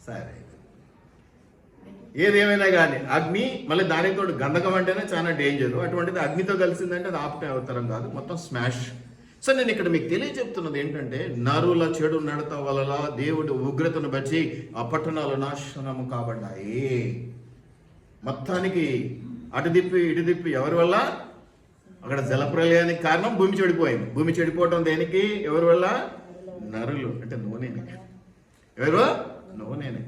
సరే, ఏదేమైనా కానీ అగ్ని, మళ్ళీ దానితో గంధకం అంటేనే చాలా డేంజర్. అటువంటిది అగ్నితో కలిసిందంటే అది ఆపటే అవతరం కాదు, మొత్తం స్మాష్. సో నేను ఇక్కడ మీకు తెలియజెప్తున్నది ఏంటంటే, నరుల చెడు నడత వలన దేవుడు ఉగ్రతను బట్టి ఆ పట్టణాలు నాశనము కాబడ్డాయి. మొత్తానికి అటు దిప్పి ఎవరి వల్ల? అక్కడ జలప్రలయానికి కారణం భూమి చెడిపోయింది. భూమి చెడిపోవటం దేనికి? ఎవరి వల్ల? నరులు, అంటే నూనెని. ఎవరు? నూనెని.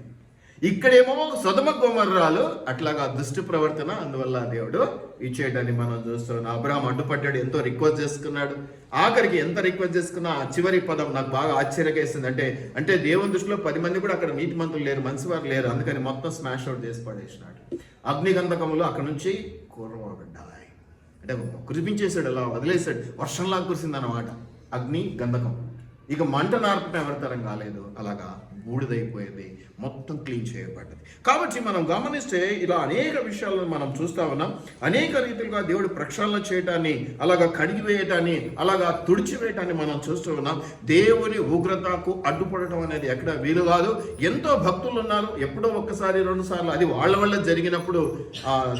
ఇక్కడేమో సొదొమ గొమొర్రాలు అట్లాగా దుష్ట ప్రవర్తన, అందువల్ల దేవుడు ఇచ్చేయడాన్ని మనం చూస్తున్నాం. అబ్రహాం అడ్డుపడ్డాడు, ఎంతో రిక్వెస్ట్ చేసుకున్నాడు. ఆఖరికి ఎంత రిక్వెస్ట్ చేసుకున్నా ఆ చివరి పదం నాకు బాగా ఆశ్చర్యకేసింది. అంటే దేవుని దృష్టిలో 10 మంది కూడా అక్కడ నీతిమంతులు లేరు, మంచివారు లేరు. అందుకని మొత్తం స్మాష్ అవుట్ చేసి పడేసినాడు. అగ్నిగంధకములు అక్కడ నుంచి కురవబడ్డాయి, అంటే కురిపించేశాడు, అలా వదిలేశాడు, వర్షంలా కురిసింది అన్నమాట. అగ్ని గంధకం. ఇక మంట నార్పటం ఎవరితరం కాలేదు, అలాగా బూడిదైపోయింది, మొత్తం క్లీన్ చేయబడ్డది. కాబట్టి మనం గమనిస్తే ఇలా అనేక విషయాలను మనం చూస్తా ఉన్నాం. అనేక రీతిలుగా దేవుడు ప్రక్షాళన చేయటాన్ని, అలాగా కడిగివేయటాన్ని, అలాగా తుడిచివేయటాన్ని మనం చూస్తూ ఉన్నాం. దేవుని ఉగ్రతకు అడ్డుపడటం అనేది ఎక్కడ వీలు కాదు. ఎంతో భక్తులు ఉన్నారు, ఎప్పుడో ఒక్కసారి 2 సార్లు, అది వాళ్ళ వల్ల జరిగినప్పుడు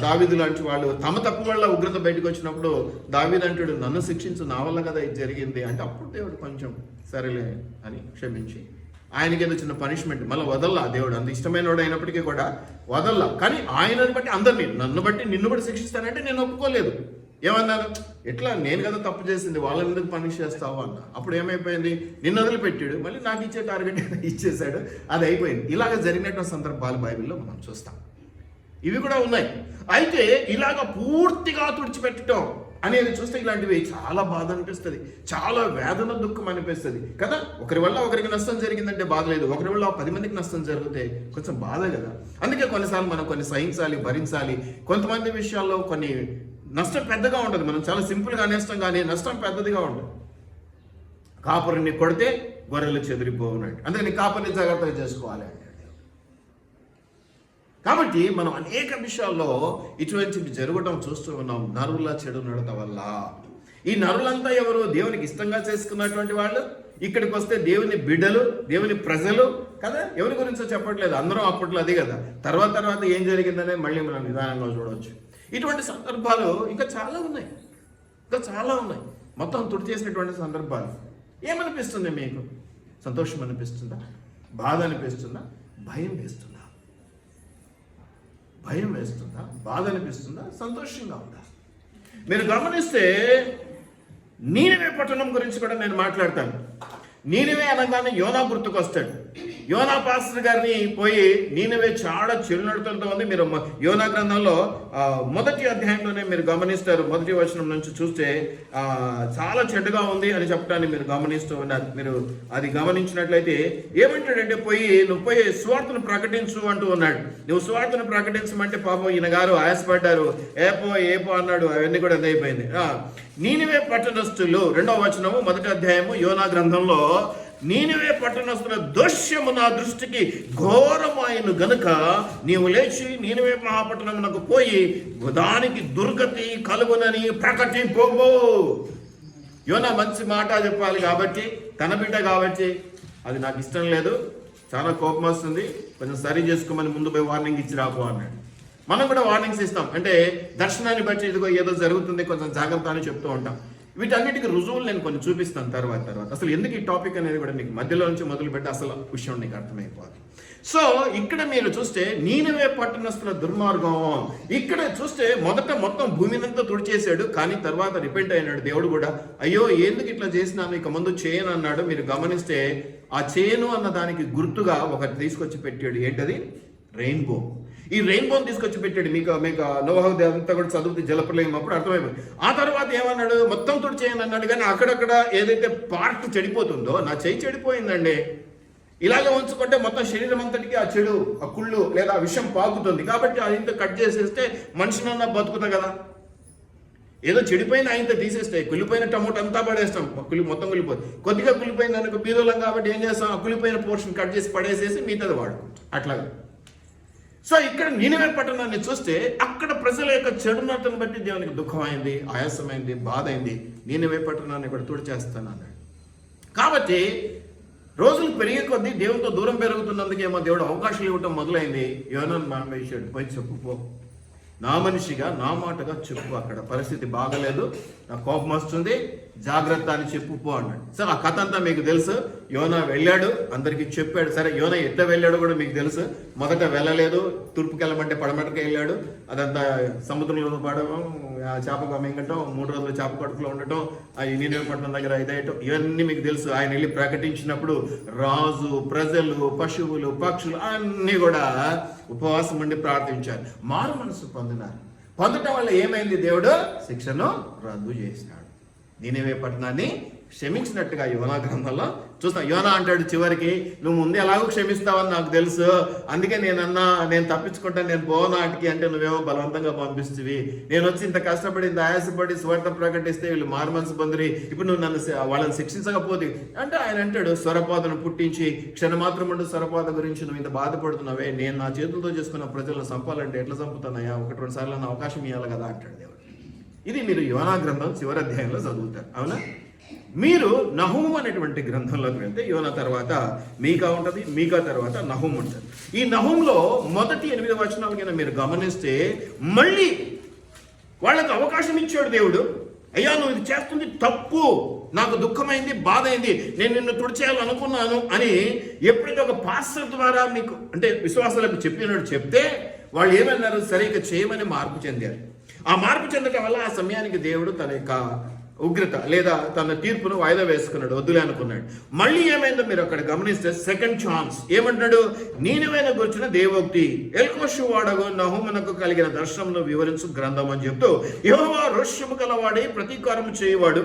దావీదు లాంటి వాళ్ళు తమ తప్పు వల్ల ఉగ్రత బయటకు వచ్చినప్పుడు దావీదు అంటాడు, నన్ను శిక్షించు, నా వల్ల కదా ఇది జరిగింది అంటే, అప్పుడు దేవుడు కొంచెం సరేలే అని క్షమించి ఆయనకి ఏదో చిన్న పనిష్మెంట్ మళ్ళీ వదల్లా. దేవుడు అంత ఇష్టమైన వాడు అయినప్పటికీ కూడా వదల్లా. కానీ ఆయనని బట్టి అందరినీ, నన్ను బట్టి నిన్ను బట్టి శిక్షిస్తానంటే నేను ఒప్పుకోలేదు. ఏమన్నాను, ఎట్లా, నేను కదా తప్పు చేసింది, వాళ్ళని ఎందుకు పనిష్ చేస్తావు అన్న. అప్పుడు ఏమైపోయింది, నిన్ను వదిలిపెట్టాడు, మళ్ళీ నాకు ఇచ్చే టార్గెట్ ఇచ్చేసాడు, అది అయిపోయింది. ఇలాగ జరిగినటువంటి సందర్భాలు బైబిల్లో మనం చూస్తాం. ఇవి కూడా ఉన్నాయి. అయితే ఇలాగ పూర్తిగా తుడిచిపెట్టడం అనేది చూస్తే ఇలాంటివి చాలా బాధ అనిపిస్తుంది, చాలా వేదన, దుఃఖం అనిపిస్తుంది కదా. ఒకరి వల్ల ఒకరికి నష్టం జరిగిందంటే బాధ లేదు, ఒకరి వల్ల 10 మందికి నష్టం జరిగితే కొంచెం బాధ కదా. అందుకే కొన్నిసార్లు మనం కొన్ని సహించాలి, భరించాలి. కొంతమంది విషయాల్లో కొన్ని నష్టం పెద్దగా ఉంటుంది, మనం చాలా సింపుల్గా అనేస్తాం, కానీ నష్టం పెద్దదిగా ఉంటుంది. కాపురిని కొడితే గొర్రెలు చెదిరిపోవునట్టు, అందుకని కాపురిని జాగ్రత్తగా చేసుకోవాలి అంటే. కాబట్టి మనం అనేక విషయాల్లో ఇటువంటివి జరగడం చూస్తూ ఉన్నాం, నరుల చెడు నడత వల్ల. ఈ నరులంతా ఎవరు, దేవునికి ఇష్టంగా చేసుకున్నటువంటి వాళ్ళు. ఇక్కడికి వస్తే దేవుని బిడ్డలు, దేవుని ప్రజలు కదా. ఎవరి గురించో చెప్పట్లేదు, అందరం అప్పట్లో అది కదా. తర్వాత ఏం జరిగిందనే మళ్ళీ మనం నిదానంగా చూడవచ్చు. ఇటువంటి సందర్భాలు ఇంకా చాలా ఉన్నాయి, మొత్తం తుడి చేసినటువంటి సందర్భాలు. ఏమనిపిస్తుంది మీకు? సంతోషం అనిపిస్తుందా, బాధ అనిపిస్తుందా, భయం వేస్తుందా? భయం వేస్తుందా, బాధ అనిపిస్తుందా, సంతోషంగా ఉందా? మీరు గమనిస్తే నీనెవే పట్టణం గురించి కూడా నేను మాట్లాడతాను. నీనెవే అనగానే యోనా గుర్తుకొస్తాడు. యోనా పాస్టర్ గారిని పోయి నీనెవే చాలా చెడునడతలతో ఉంది. మీరు యోనా గ్రంథంలో 1వ అధ్యాయంలోనే మీరు గమనిస్తారు, 1వ వచనం నుంచి చూస్తే చాలా చెడ్డగా ఉంది అని చెప్పడాన్ని మీరు గమనిస్తూ ఉన్నారు. మీరు అది గమనించినట్లయితే ఏమంటాడంటే, నువ్వు పోయి సువార్తను ప్రకటించు అంటూ ఉన్నాడు. నువ్వు సువార్తను ప్రకటించమంటే పాపం ఈయన గారు ఆయాసపడ్డారు, ఏపో అన్నాడు. అవన్నీ కూడా అదైపోయింది. నీనెవే పట్టణస్థులు 2వ వచనము 1వ అధ్యాయము యోనా గ్రంథంలో, నీనెవే పట్టణస్థుల దోష్యము నా దృష్టికి ఘోరమైన గనుక నీవు లేచి నీనెవే మహాపట్టణమునకు పోయి దానికి దుర్గతి కలుగునని ప్రకటింపబో. యోనా మంచి మాట చెప్పాలి కాబట్టి, తన బిడ్డ కాబట్టి, అది నాకు ఇష్టం లేదు, చాలా కోపం వస్తుంది, కొంచెం సరి చేసుకోమని ముందు పోయి వార్నింగ్ ఇచ్చి రాపో అన్నాడు. మనం కూడా వార్నింగ్స్ ఇస్తాం, అంటే దర్శనాన్ని బట్టి ఇదిగో ఏదో జరుగుతుంది, కొంచెం జాగ్రత్త అని చెప్తూ ఉంటాం. వీటన్నిటికీ రుజువులు నేను కొన్ని చూపిస్తాను తర్వాత. అసలు ఎందుకు ఈ టాపిక్ అనేది కూడా మీకు మధ్యలో నుంచి మొదలుపెట్టి అసలు విషయం నీకు అర్థమైపోవాలి. సో ఇక్కడ మీరు చూస్తే నీనెవే పట్టణస్థుల దుర్మార్గం, ఇక్కడ చూస్తే మొత్తం భూమినంతా తుడిచేశాడు, కానీ తర్వాత రిపెంట్ అయినాడు దేవుడు కూడా. అయ్యో ఎందుకు ఇట్లా చేసినాను, ఇక ముందు చేయను అన్నాడు. మీరు గమనిస్తే ఆ చేయను అన్న దానికి గుర్తుగా ఒకటి తీసుకొచ్చి పెట్టాడు. ఏంటది? రెయిన్బో. ఈ రెయిన్బోని తీసుకొచ్చి పెట్టాడు. మీకు నోహ అంతా కూడా చదివితే జలప్రలయం అప్పుడు అర్థమైపోయింది. ఆ తర్వాత ఏమన్నాడు, మొత్తం తుడి చేయను అన్నాడు, కానీ అక్కడక్కడ ఏదైతే పార్ట్ చెడిపోతుందో, నా చెయ్యి చెడిపోయిందండి, ఇలాగే ఉంచుకుంటే మొత్తం శరీరం అంతటికి ఆ చెడు, ఆ కుళ్ళు లేదా ఆ విషం పాకుతుంది, కాబట్టి అది కట్ చేసేస్తే మనిషినన్నా బతుకుతా కదా. ఏదో చెడిపోయిన ఆయనతో తీసేస్తే, కుళ్ళిపోయిన టమోటా అంతా పడేస్తాం, మొత్తం కుళ్ళిపోతుంది. కొద్దిగా కుళ్ళిపోయింది అనుకో, బీదోళ్ళం కాబట్టి ఏం చేస్తాం, ఆ కుళ్ళిపోయిన పోర్షన్ కట్ చేసి పడేసేసి మిగతాది వాడుకుంటాం. అట్లాగా. సో ఇక్కడ నీనెవే పట్టణాన్ని చూస్తే అక్కడ ప్రజల యొక్క చెడునతను బట్టి దేవునికి దుఃఖమైంది, ఆయాసమైంది, బాధ అయింది. నీనెవే పట్టణాన్ని కూడా తుడిచేస్తాను అన్నాడు. కాబట్టి రోజులు పెరిగే కొద్దీ దేవునితో దూరం పెరుగుతున్నందుకేమో దేవుడు అవకాశాలు ఇవ్వటం మొదలైంది. యోనాను మానేశాడు, పోయి చెప్పుకో, నా మనిషిగా నా మాటగా చెప్పు, అక్కడ పరిస్థితి బాగలేదు, నా కోపం వస్తుంది, జాగ్రత్త అని చెప్పుకో అన్నాడు. సరే ఆ కథ అంతా మీకు తెలుసు. యోనా వెళ్ళాడు, అందరికీ చెప్పాడు. సరే యోనా ఎట్లా వెళ్ళాడో కూడా మీకు తెలుసు. మొదట వెళ్ళలేదు, తూర్పుకి వెళ్ళమంటే పడమటకి వెళ్ళాడు. అదంతా సముద్రంలో పడడం, చేప మింగటం, 3 రోజులు చేప కడుపులో ఉండటం, ఆ నీనెవే పట్టణం దగ్గర ఇదేయటం, ఇవన్నీ మీకు తెలుసు. ఆయన వెళ్ళి ప్రకటించినప్పుడు రాజు, ప్రజలు, పశువులు, పక్షులు అన్నీ కూడా ఉపవాసం ఉండి ప్రార్థించారు, మారు మనసు పొందటం వల్ల ఏమైంది, దేవుడు శిక్షను రద్దు చేసినాడు, నీనెవే పట్టణాన్ని క్షమించినట్టుగా యోనా గ్రంథంలో చూస్తాం. యోనా అంటాడు చివరికి, నువ్వు ముందు ఎలాగో క్షమిస్తావని నాకు తెలుసు, అందుకే నేను తప్పించుకుంటాను, నేను పోనాటికి అంటే నువ్వేమో బలవంతంగా పంపిస్తువి, నేను వచ్చి ఇంత కష్టపడి ఇంత ఆయాసపడి స్వార్థ ప్రకటిస్తే వీళ్ళు మారుమనసు పొందిరి, ఇప్పుడు నువ్వు వాళ్ళని శిక్షించకపోతే అంటే ఆయన అంటాడు, స్వరపాదను పుట్టించి క్షణమాత్రముండు స్వరపాద గురించి నువ్వు ఇంత బాధపడుతున్నావే, నేను నా చేతులతో చేసుకున్న ప్రజలను చంపాలంటే ఎట్లా చంపుతానయ్యా, 1-2 సార్లు నా అవకాశం ఇవ్వాలి కదా అంటాడు దేవుడు. ఇది మీరు యోనా గ్రంథం చివరి అధ్యాయంలో చదువుతారు, అవునా? మీరు నహూం అనేటువంటి గ్రంథంలోకి వెళ్తే యోనా తర్వాత మీకా ఉంటుంది, మీకా తర్వాత నహూం ఉంటుంది. ఈ నహూంలో మొదటి 8 వచనాల కింద మీరు గమనిస్తే మళ్ళీ వాళ్ళకు అవకాశం ఇచ్చాడు దేవుడు. అయ్యా నువ్వు ఇది చేస్తుంది తప్పు, నాకు దుఃఖమైంది, బాధ అయింది, నేను నిన్ను తుడిచేయాలనుకున్నాను అని ఎప్పుడైతే ఒక పాస్టర్ ద్వారా మీకు అంటే విశ్వాసాలకు చెప్పినట్టు చెప్తే వాళ్ళు ఏమన్నారు, సరే ఇక చేయమని మార్పు చెందారు. ఆ మార్పు చెందటం వల్ల ఆ సమయానికి దేవుడు తన యొక్క ఉగ్రత లేదా తన తీర్పును వాయిదా వేసుకున్నాడు, వద్దులే అనుకున్నాడు. మళ్ళీ ఏమైందో మీరు అక్కడ గమనిస్తే సెకండ్ ఛాన్స్ ఏమంటున్నాడు, నీనివేను గురించిన దేవోక్తి ఎల్కోషు వాడగు నహూమునకు కలిగిన దర్శనంలో వివరించు గ్రంథం అని చెప్తూ, యెహోవా రోషము గలవాడే ప్రతీకారము చేయువాడు,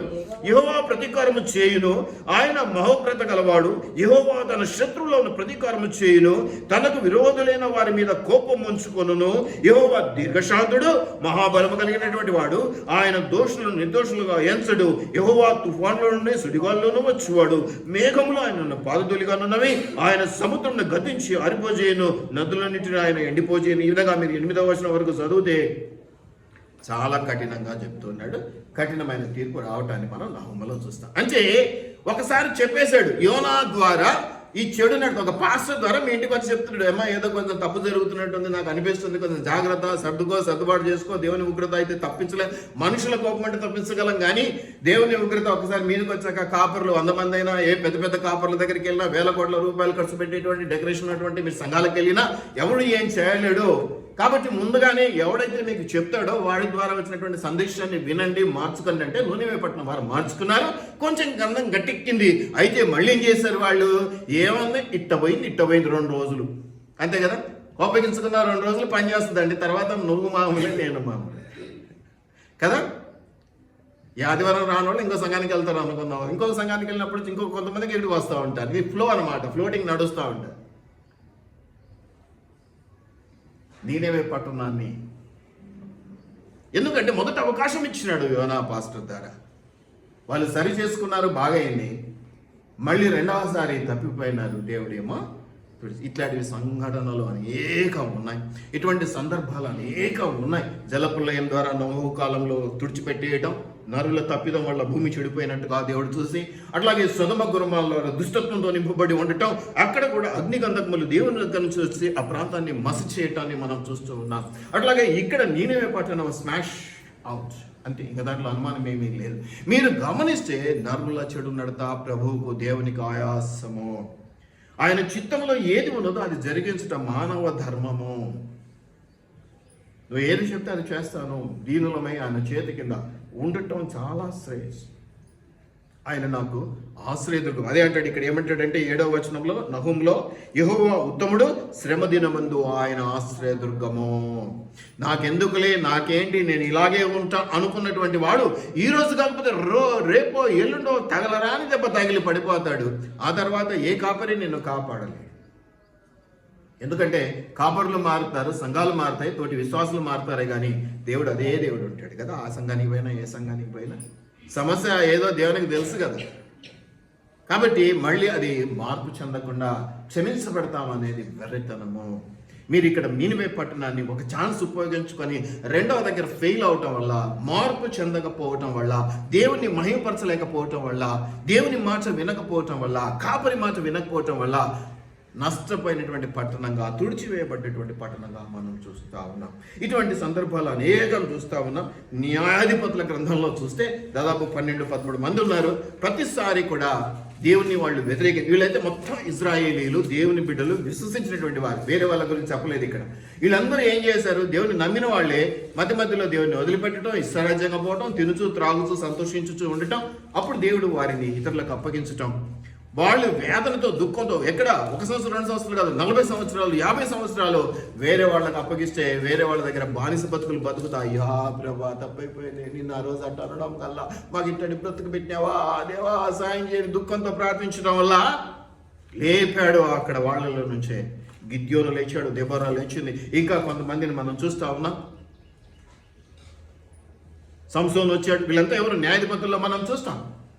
యెహోవా ప్రతీకారము చేయును, ఆయన మహోగ్రత గలవాడు, యెహోవా తన శత్రువులను ప్రతీకారము చేయును, తనకు విరోధులైన వారి మీద కోపం ఉంచుకొనును, యెహోవా దీర్ఘశాంతుడు మహాబలము కలిగినటువంటి వాడు, ఆయన దోషులను నిర్దోషులుగా ఎంచడు, యెహోవా తుఫాన్లో నుండి సుడిగాల్లోనూ వచ్చేవాడు, మేఘములు ఆయన పాదధూళిగానున్నవి, ఆయన సముద్రంను గతించి ఆరిపోజేయను, నదులన్నిటిని ఆయన ఎండిపోజేయను. ఈ విధంగా మీరు 8వ వచనం వరకు చదివితే చాలా కఠినంగా చెప్తున్నాడు. కఠినమైన తీర్పు రావటాన్ని మనం నహూములో చూస్తాం. అంటే ఒకసారి చెప్పేశాడు యోనా ద్వారా, ఈ చెడు నడుపు ఒక పాస్టర్ ద్వారా మీ ఇంటికి వచ్చి చెప్తున్నాడు, ఏమో ఏదో కొంచెం తప్పు జరుగుతున్నట్టుంది, నాకు అనిపిస్తుంది, కొంచెం జాగ్రత్త, సర్దుబాటు చేసుకో, దేవుని ఉగ్రత అయితే తప్పించలేం, మనుషుల కోపం అంటే తప్పించగలం, కానీ దేవుని ఉగ్రత ఒకసారి మీదకి వచ్చాక కాపర్లు 100 మంది అయినా, ఏ పెద్ద కాపర్ల దగ్గరికి వెళ్ళినా, వేల కోట్ల రూపాయలు ఖర్చు పెట్టేటువంటి డెకరేషన్ ఉన్నటువంటి మీరు సంఘాలకు వెళ్ళినా ఎవడు ఏం చేయలేడు. కాబట్టి ముందుగానే ఎవడైతే మీకు చెప్తాడో వాడి ద్వారా వచ్చినటువంటి సందేశాన్ని వినండి, మార్చుకోండి అంటే నూనెపట్నం వారు మార్చుకున్నారు. కొంచెం గంధం గట్టెక్కింది. అయితే మళ్ళీ ఏం చేశారు వాళ్ళు, ఏమన్నా ఇట్ట పోయింది 2 రోజులు అంతే కదా, కోపగించుకున్న 2 రోజులు పనిచేస్తుందండి, తర్వాత నువ్వు మామూలే నేను మామూలే కదా. ఈ ఆదివారం రాని వాళ్ళు ఇంకో సంఘానికి వెళ్తారు అనుకుందాం, ఇంకొక సంఘానికి వెళ్ళినప్పుడు ఇంకొక కొంతమందికి ఇక్కడికి వస్తూ ఉంటారు. ఇది ఫ్లో అనమాట, ఫ్లోటింగ్ నడుస్తూ ఉంటారు. నీనేవే పట్టణాన్ని ఎందుకంటే మొదట అవకాశం ఇచ్చినాడు యోనా పాస్టర్ ద్వారా, వాళ్ళు సరి చేసుకున్నారు, బాగైంది. మళ్ళీ 2వసారి తప్పిపోయినారు, దేవుడేమో. ఇట్లాంటివి సంఘటనలు అనేకం ఉన్నాయి, ఇటువంటి సందర్భాలు అనేకం ఉన్నాయి. జలప్రలయం ద్వారా నోహు కాలంలో తుడిచిపెట్టేయటం, నరుల తప్పిదం వల్ల భూమి చెడిపోయినట్టుగా దేవుడు చూసి, అట్లాగే సొదొమ గొమొర్రాలో దుష్టత్వంతో నింపబడి ఉండటం, అక్కడ కూడా అగ్నిగంధకములు దేవుని దగ్గర నుంచి వచ్చి ఆ ప్రాంతాన్ని మసి చేయటాన్ని మనం చూస్తూ ఉన్నాం. అట్లాగే ఇక్కడ నీనివే పట్టణం స్మాష్ అవుట్, అంటే ఇంకా దాంట్లో అనుమానం ఏమీ లేదు. మీరు గమనిస్తే నరుల చెడు నడత ప్రభువుకు దేవునికి ఆయాసము, ఆయన చిత్తంలో ఏది ఉన్నదో అది జరిగించటం మానవ ధర్మము. నువ్వు ఏది చెప్తే అది చేస్తాను, దీనులమై ఆయన చేతి కింద ఉండటం చాలా శ్రేయస్. ఆయన నాకు ఆశ్రయదుర్గం. అదే అంటాడు ఇక్కడ, ఏమంటాడంటే 7వ వచనంలో నహూంలో, యెహోవా ఉత్తముడు, శ్రమ దినమందు ఆయన ఆశ్రయదుర్గము. నాకెందుకులే, నాకేంటి, నేను ఇలాగే ఉంటా అనుకున్నటువంటి వాడు ఈ రోజు కాకపోతే రేపో ఎల్లుండో తగలరాని దెబ్బ తగిలి పడిపోతాడు. ఆ తర్వాత ఏ కాపరి నిన్ను కాపాడలేదు. ఎందుకంటే కాపరులు మారుతారు, సంఘాలు మారుతాయి, తోటి విశ్వాసులు మారుతారే కానీ దేవుడు అదే దేవుడు ఉంటాడు కదా. ఆ సంఘానికి పోయినా ఏ సంఘానికి పోయినా సమస్య ఏదో దేవునికి తెలుసు కదా. కాబట్టి మళ్ళీ అది మార్పు చెందకుండా క్షమించబడతామనేది వెర్రితనము. మీరు ఇక్కడ నీనివే పట్టణాన్ని ఒక ఛాన్స్ ఉపయోగించుకొని 2వ దగ్గర ఫెయిల్ అవటం వల్ల, మార్పు చెందకపోవటం వల్ల, దేవుని మహిమపరచలేకపోవటం వల్ల, దేవుని మాట వినకపోవటం వల్ల, కాపరి మాట వినకపోవటం వల్ల నష్టపోయినటువంటి పట్టణంగా, తుడిచివేయబడ్డటువంటి పట్టణంగా మనం చూస్తూ ఉన్నాం. ఇటువంటి సందర్భాలు అనేకం చూస్తూ ఉన్నాం. న్యాయాధిపతుల గ్రంథంలో చూస్తే దాదాపు 12-13 మంది ఉన్నారు. ప్రతిసారి కూడా దేవుని వాళ్ళు వీళ్ళైతే మొత్తం ఇజ్రాయేలీలు, దేవుని బిడ్డలు, విశ్వసించినటువంటి వారు, వేరే వాళ్ళ గురించి చెప్పలేదు ఇక్కడ. వీళ్ళందరూ ఏం చేశారు, దేవుని నమ్మిన వాళ్ళే మధ్యలో దేవుని వదిలిపెట్టడం, ఇష్టారాజ్యంగా పోవటం, తినుచు త్రాగుచూ సంతోషించుచూ ఉండటం, అప్పుడు దేవుడు వారిని ఇతరులకు అప్పగించటం, వాళ్ళు వేదనతో దుఃఖంతో ఎక్కడ 1 సంవత్సరం 2 సంవత్సరాలు కాదు, 40 సంవత్సరాలు 50 సంవత్సరాలు వేరే వాళ్ళకి అప్పగిస్తే వేరే వాళ్ళ దగ్గర బానిస బతుకులు బతుకుతా. అయ్యా ప్రభా తప్పైపోయింది, నిన్ను ఆ రోజు అట్ట అనడం కల్లా మాకు ఇట్టడి బ్రతుకు పెట్టినావా దేవా సాయం చేయని దుఃఖంతో ప్రార్థించడం వల్ల లేపాడు అక్కడ వాళ్ళలో నుంచే. గిద్యోను లేచాడు, దెబోరా లేచింది, ఇంకా కొంతమందిని మనం చూస్తా ఉన్నాం. సంసోను వచ్చాడు. వీళ్ళంతా ఎవరు? న్యాయాధిపతుల్లో మనం చూస్తాం.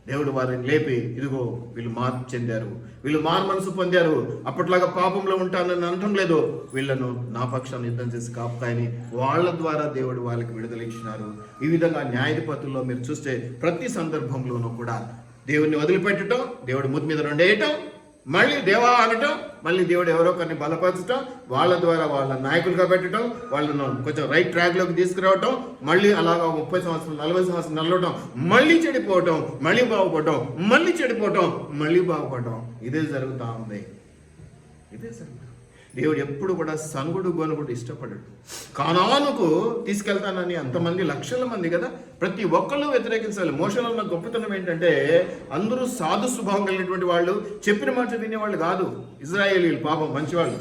దేవుడు వారిని లేపి ఇదిగో వీళ్ళు మార్పు చెందారు, వీళ్ళు మారు మనసు పొందారు, అప్పట్లాగా పాపంలో ఉంటానని అనటం లేదు, వీళ్ళను నా పక్షాన్ని యుద్ధం చేసి కాపుతాయని వాళ్ళ ద్వారా దేవుడు వాళ్ళకి విడుదల ఇచ్చినారు. ఈ విధంగా న్యాయాధిపతుల్లో మీరు చూస్తే ప్రతి సందర్భంలోనూ కూడా దేవుడిని వదిలిపెట్టడం, దేవుడి ముద్దు మీద రెండేయటం, మళ్ళీ దేవా అనటం, మళ్ళీ దేవుడు ఎవరో కొన్ని బలపరచటం, వాళ్ళ ద్వారా వాళ్ళ నాయకులుగా పెట్టడం, వాళ్ళను కొంచెం రైట్ ట్రాక్లోకి తీసుకురావటం, మళ్ళీ అలాగా 30 సంవత్సరాలు 40 సంవత్సరాలు నల్లవటం, మళ్ళీ చెడిపోవటం, మళ్ళీ బాగుపడటం, మళ్ళీ చెడిపోవటం, మళ్ళీ బాగుపడటం. ఇదే జరుగుతూ ఉంది, ఇదే జరుగుతుంది. దేవుడు ఎప్పుడు కూడా సనుగుడు గొనుగుడు ఇష్టపడడు. కానానుకు తీసుకెళ్తానని అంతమంది లక్షల మంది కదా, ప్రతి ఒక్కళ్ళు వ్యతిరేకించాలి. మోషలో ఉన్న గొప్పతనం ఏంటంటే అందరూ సాధు స్వభావం కలిగినటువంటి వాళ్ళు, చెప్పిన మాట వినేవాళ్ళు కాదు. ఇజ్రాయేలీలు పాపం మంచివాళ్ళు,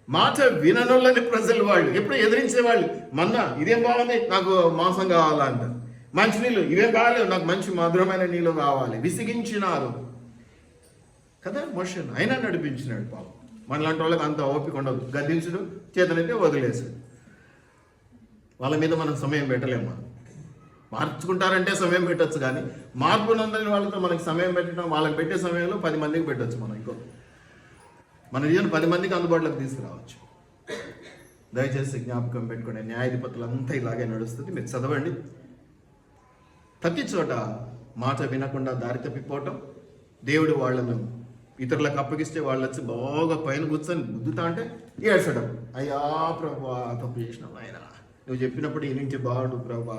మాట విననోళ్ళని ప్రజలు వాళ్ళు ఎప్పుడు ఎదిరించేవాళ్ళు. మన్నా ఇదేం బాగుంది, నాకు మాంసం కావాలా అంట. మంచినీళ్ళు ఇవేం కావాలి, నాకు మంచి మధురమైన నీళ్ళు కావాలి. విసిగించినారు కదా మోషన్, అయినా నడిపించినాడు పాపం. మనలాంటి వాళ్ళకి అంత ఓపిక ఉండదు, గద్దించుడు చేతనైతే వదిలేసాడు. వాళ్ళ మీద మనం సమయం పెట్టలేము. మార్చుకుంటారంటే సమయం పెట్టచ్చు, కానీ మార్పు నందని వాళ్ళతో మనకి సమయం పెట్టడం, వాళ్ళకి పెట్టే సమయంలో 10 మందికి పెట్టచ్చు. మనం మన జీవన 10 మందికి అందుబాటులోకి తీసుకురావచ్చు. దయచేసి జ్ఞాపకం పెట్టుకోండి, న్యాయాధిపతులు అంతా ఇలాగే నడుస్తుంది. మీరు చదవండి. ప్రతి చోట మాట వినకుండా దారి తప్పిపోవటం, దేవుడు వాళ్ళను ఇతరులకు అప్పగిస్తే వాళ్ళు వచ్చి బాగా పైన కూర్చొని గుద్దుతా అంటే ఏడ్చడం, అయ్యా ప్రభా తప్పు చేసినావు ఆయన, నువ్వు చెప్పినప్పుడు ఈ నుంచి బాగుండు ప్రభా,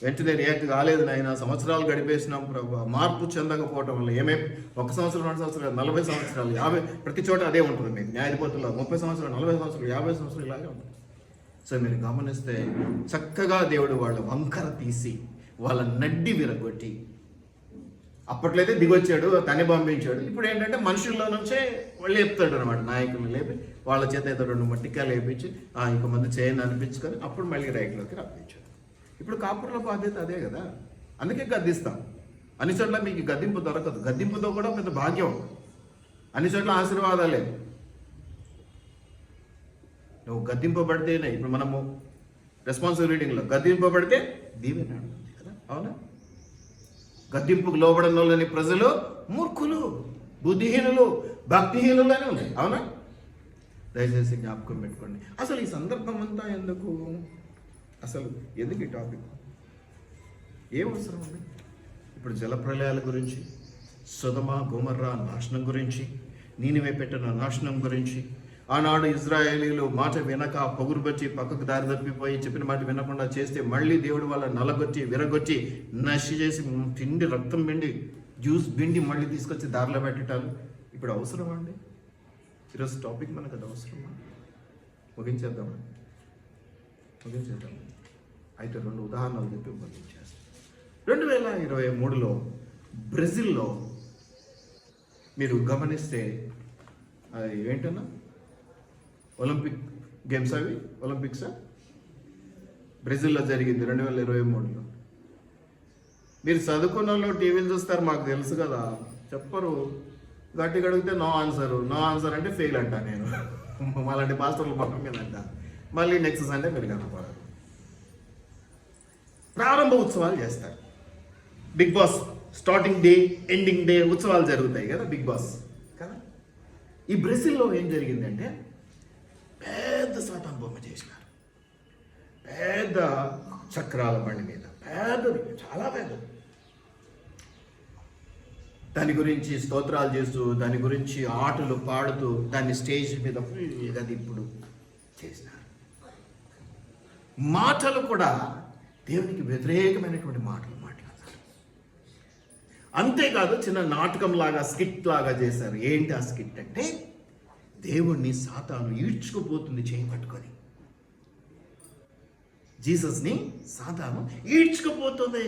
వెంటనే రియాక్ట్ కాలేదు నాయన, సంవత్సరాలు గడిపేసినాం ప్రభా. మార్పు చెందకపోవటం వల్ల ఏమేమి 1 సంవత్సరం 2 సంవత్సరాలు 40 సంవత్సరాలు 50 ప్రతి చోట అదే ఉంటుంది. మీకు న్యాయాధిపతుల్లో 30 సంవత్సరాలు 40 సంవత్సరాలు 50 సంవత్సరాలు ఇలాగే ఉంటుంది. సో మీరు గమనిస్తే చక్కగా దేవుడు వాళ్ళ వంకర తీసి వాళ్ళ నడ్డి విరగొట్టి, అప్పట్లో అయితే దిగొచ్చాడు, తనే పంపించాడు. ఇప్పుడు ఏంటంటే మనుషుల్లో నుంచే వాళ్ళు లేపుతాడు అనమాట, నాయకులను లేపి వాళ్ళ చేత ఏదో 2 మట్టికాయలు వేయించి ఇంక మంది చేయని అనిపించుకొని అప్పుడు మళ్ళీ రైట్లోకి రప్పించాడు. ఇప్పుడు కాపురుల బాధ్యత అదే కదా, అందుకే గద్దిస్తాం. అన్ని చోట్ల మీకు గద్దింపు దొరకదు, గద్దింపుతో కూడా పెద్ద భాగ్యం. అన్ని చోట్ల ఆశీర్వాదాలే. నువ్వు గద్దింపబడితేనే, ఇప్పుడు మనము రెస్పాన్సిబుల్ రీడింగ్లో గద్దింపబడితే దీవెన ఉంటుంది కదా, అవునా? గద్దింపుకు లోబడిన వాళ్ళని ప్రజలు మూర్ఖులు, బుద్ధిహీనులు, భక్తిహీనులు అని ఉంది, అవునా? దయచేసి జ్ఞాపకం పెట్టుకోండి. అసలు ఈ సందర్భం అంతా ఎందుకు, అసలు ఎందుకు ఈ టాపిక్, ఏం అవసరం ఉంది? ఇప్పుడు జలప్రలయాల గురించి, సొదొమ గొమొర్రా నాశనం గురించి, నీనివే పెట్టిన నాశనం గురించి, ఆనాడు ఇజ్రాయేలీలు మాట వినక పొగురుబట్టి పక్కకు దారి తప్పిపోయి చెప్పిన మాట వినకుండా చేస్తే మళ్ళీ దేవుడు వాళ్ళ నలగొట్టి విరగొట్టి నశి చేసి తిండి రక్తం పిండి జ్యూస్ పిండి మళ్ళీ తీసుకొచ్చి దారిలో పెట్టాలి. ఇప్పుడు అవసరమా అండి? ఈరోజు టాపిక్ మనకు అది అవసరమా? ముగించేద్దాం. అయితే 2 ఉదాహరణలు చెప్పి ముగించేస్తాం. 2023లో బ్రెజిల్లో మీరు గమనిస్తే, అది ఏంటన్నా ఒలింపిక్ గేమ్స్, అవి ఒలింపిక్సా బ్రెజిల్లో జరిగింది 2023లో. మీరు చదువుకున్న వాళ్ళు టీవీలు చూస్తారు, మాకు తెలుసు కదా, చెప్పరు. గట్టిగా అడిగితే నో ఆన్సర్ అంటే ఫెయిల్ అంట నేను. అలాంటి పాస్టర్లు పక్కన మీద అంట. మళ్ళీ నెక్స్ట్ సండే మీరు కనపడరు. ప్రారంభ ఉత్సవాలు చేస్తారు. Bigg Boss starting day ending day ఉత్సవాలు జరుగుతాయి కదా, బిగ్ బాస్ కదా. ఈ బ్రెజిల్లో ఏం జరిగిందంటే పెద్ద సాతాను బొమ్మ చేసినారు, పెద్ద చక్రాల బండి మీద, పెద్దది, చాలా పెద్దది. దాని గురించి స్తోత్రాలు చేస్తూ, దాని గురించి ఆటలు పాడుతూ, దాన్ని స్టేజ్ మీద ఫుల్గా ఇప్పుడు చేసినారు. మాటలు కూడా దేవునికి వ్యతిరేకమైనటువంటి మాటలు మాట్లాడతారు. అంతేకాదు చిన్న నాటకం లాగా, స్కిట్ లాగా చేశారు. ఏంటి ఆ స్కిట్ అంటే, దేవుణ్ణి సాతాను ఈడ్చుకుపోతుంది చేయి పట్టుకొని. జీసస్ని సాతాను ఈడ్చుకుపోతుంది.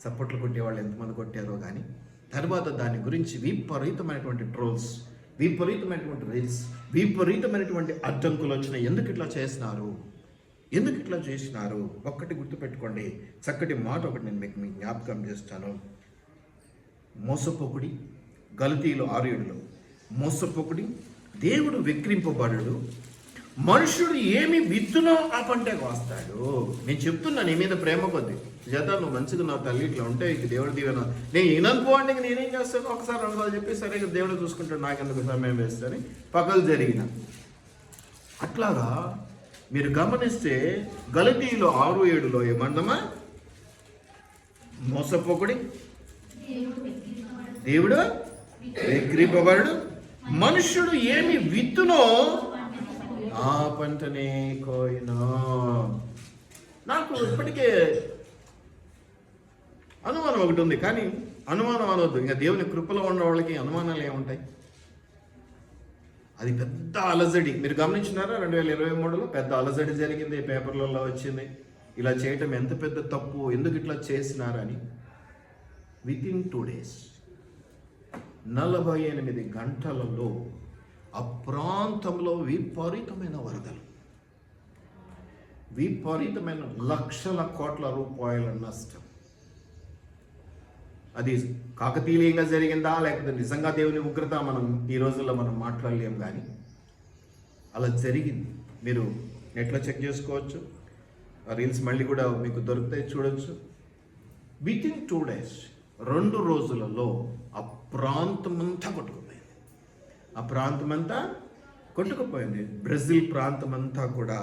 చప్పట్లు కొట్టేవాళ్ళు ఎంతమంది కొట్టారో కానీ తర్వాత దాని గురించి విపరీతమైనటువంటి ట్రోల్స్, విపరీతమైనటువంటి రీల్స్, విపరీతమైనటువంటి అడ్డంకులు వచ్చినాయి. ఎందుకు ఇట్లా చేసినారు, ఎందుకు ఇట్లా చేసినారు? ఒక్కటి గుర్తుపెట్టుకోండి, చక్కటి మాట ఒకటి నేను మీకు జ్ఞాపకం చేస్తాను. మోసపోకుడి, గలతీయులు 6:7, మోసపోకుడి, దేవుడు విక్రింపబడు, మనుషుడు ఏమి విత్తునో ఆ పంటే కోస్తాడు. నేను చెప్తున్నా నీ మీద ప్రేమ కొద్ది చేత, నువ్వు మంచిగా నా తల్లి ఇట్లా ఉంటే ఇక దేవుడు దీవెన. నేను వినకపోండి, నేనేం చేస్తాను, ఒకసారి అనుకోవాలి చెప్పి సరే దేవుడు చూసుకుంటాడు, నాకెందుకు సమయం వేస్తాను పగలు జరిగిన. అట్లాగా మీరు గమనిస్తే గలతీయులు 6:7 ఏమన్నమా? మోసపోకుడి, దేవుడు విక్రింపబడు, మనుష్యుడు ఏమి విత్తునో ఆ పంటనే కోయినా. నాకు ఇప్పటికే అనుమానం ఒకటి ఉంది, కానీ అనుమానం అనవద్దు. ఇంకా దేవుని కృపలో ఉన్న వాళ్ళకి అనుమానాలు ఏముంటాయి? అది పెద్ద అలజడి. మీరు గమనించినారా? 2023లో పెద్ద అలజడి జరిగింది, పేపర్లలో వచ్చింది. ఇలా చేయటం ఎంత పెద్ద తప్పు, ఎందుకు ఇట్లా చేసినారని. వితిన్ 2 days 48 గంటలలో ఆ ప్రాంతంలో విపరీతమైన వరదలు, విపరీతమైన లక్షల కోట్ల రూపాయల నష్టం. అది కాకతీయంగా జరిగిందా లేకపోతే నిజంగా దేవుని ఉగ్రత మనం ఈ రోజుల్లో మనం మాట్లాడలేం, కానీ అలా జరిగింది. మీరు నెట్లో చెక్ చేసుకోవచ్చు, ఆ రీల్స్ మళ్ళీ కూడా మీకు దొరుకుతాయి, చూడొచ్చు. వితిన్ 2 days 2 రోజులలో ఆ ప్రాంతమంతా కొట్టుకుపోయింది. ఆ ప్రాంతమంతా కొట్టుకుపోయింది. బ్రెజిల్ ప్రాంతమంతా కూడా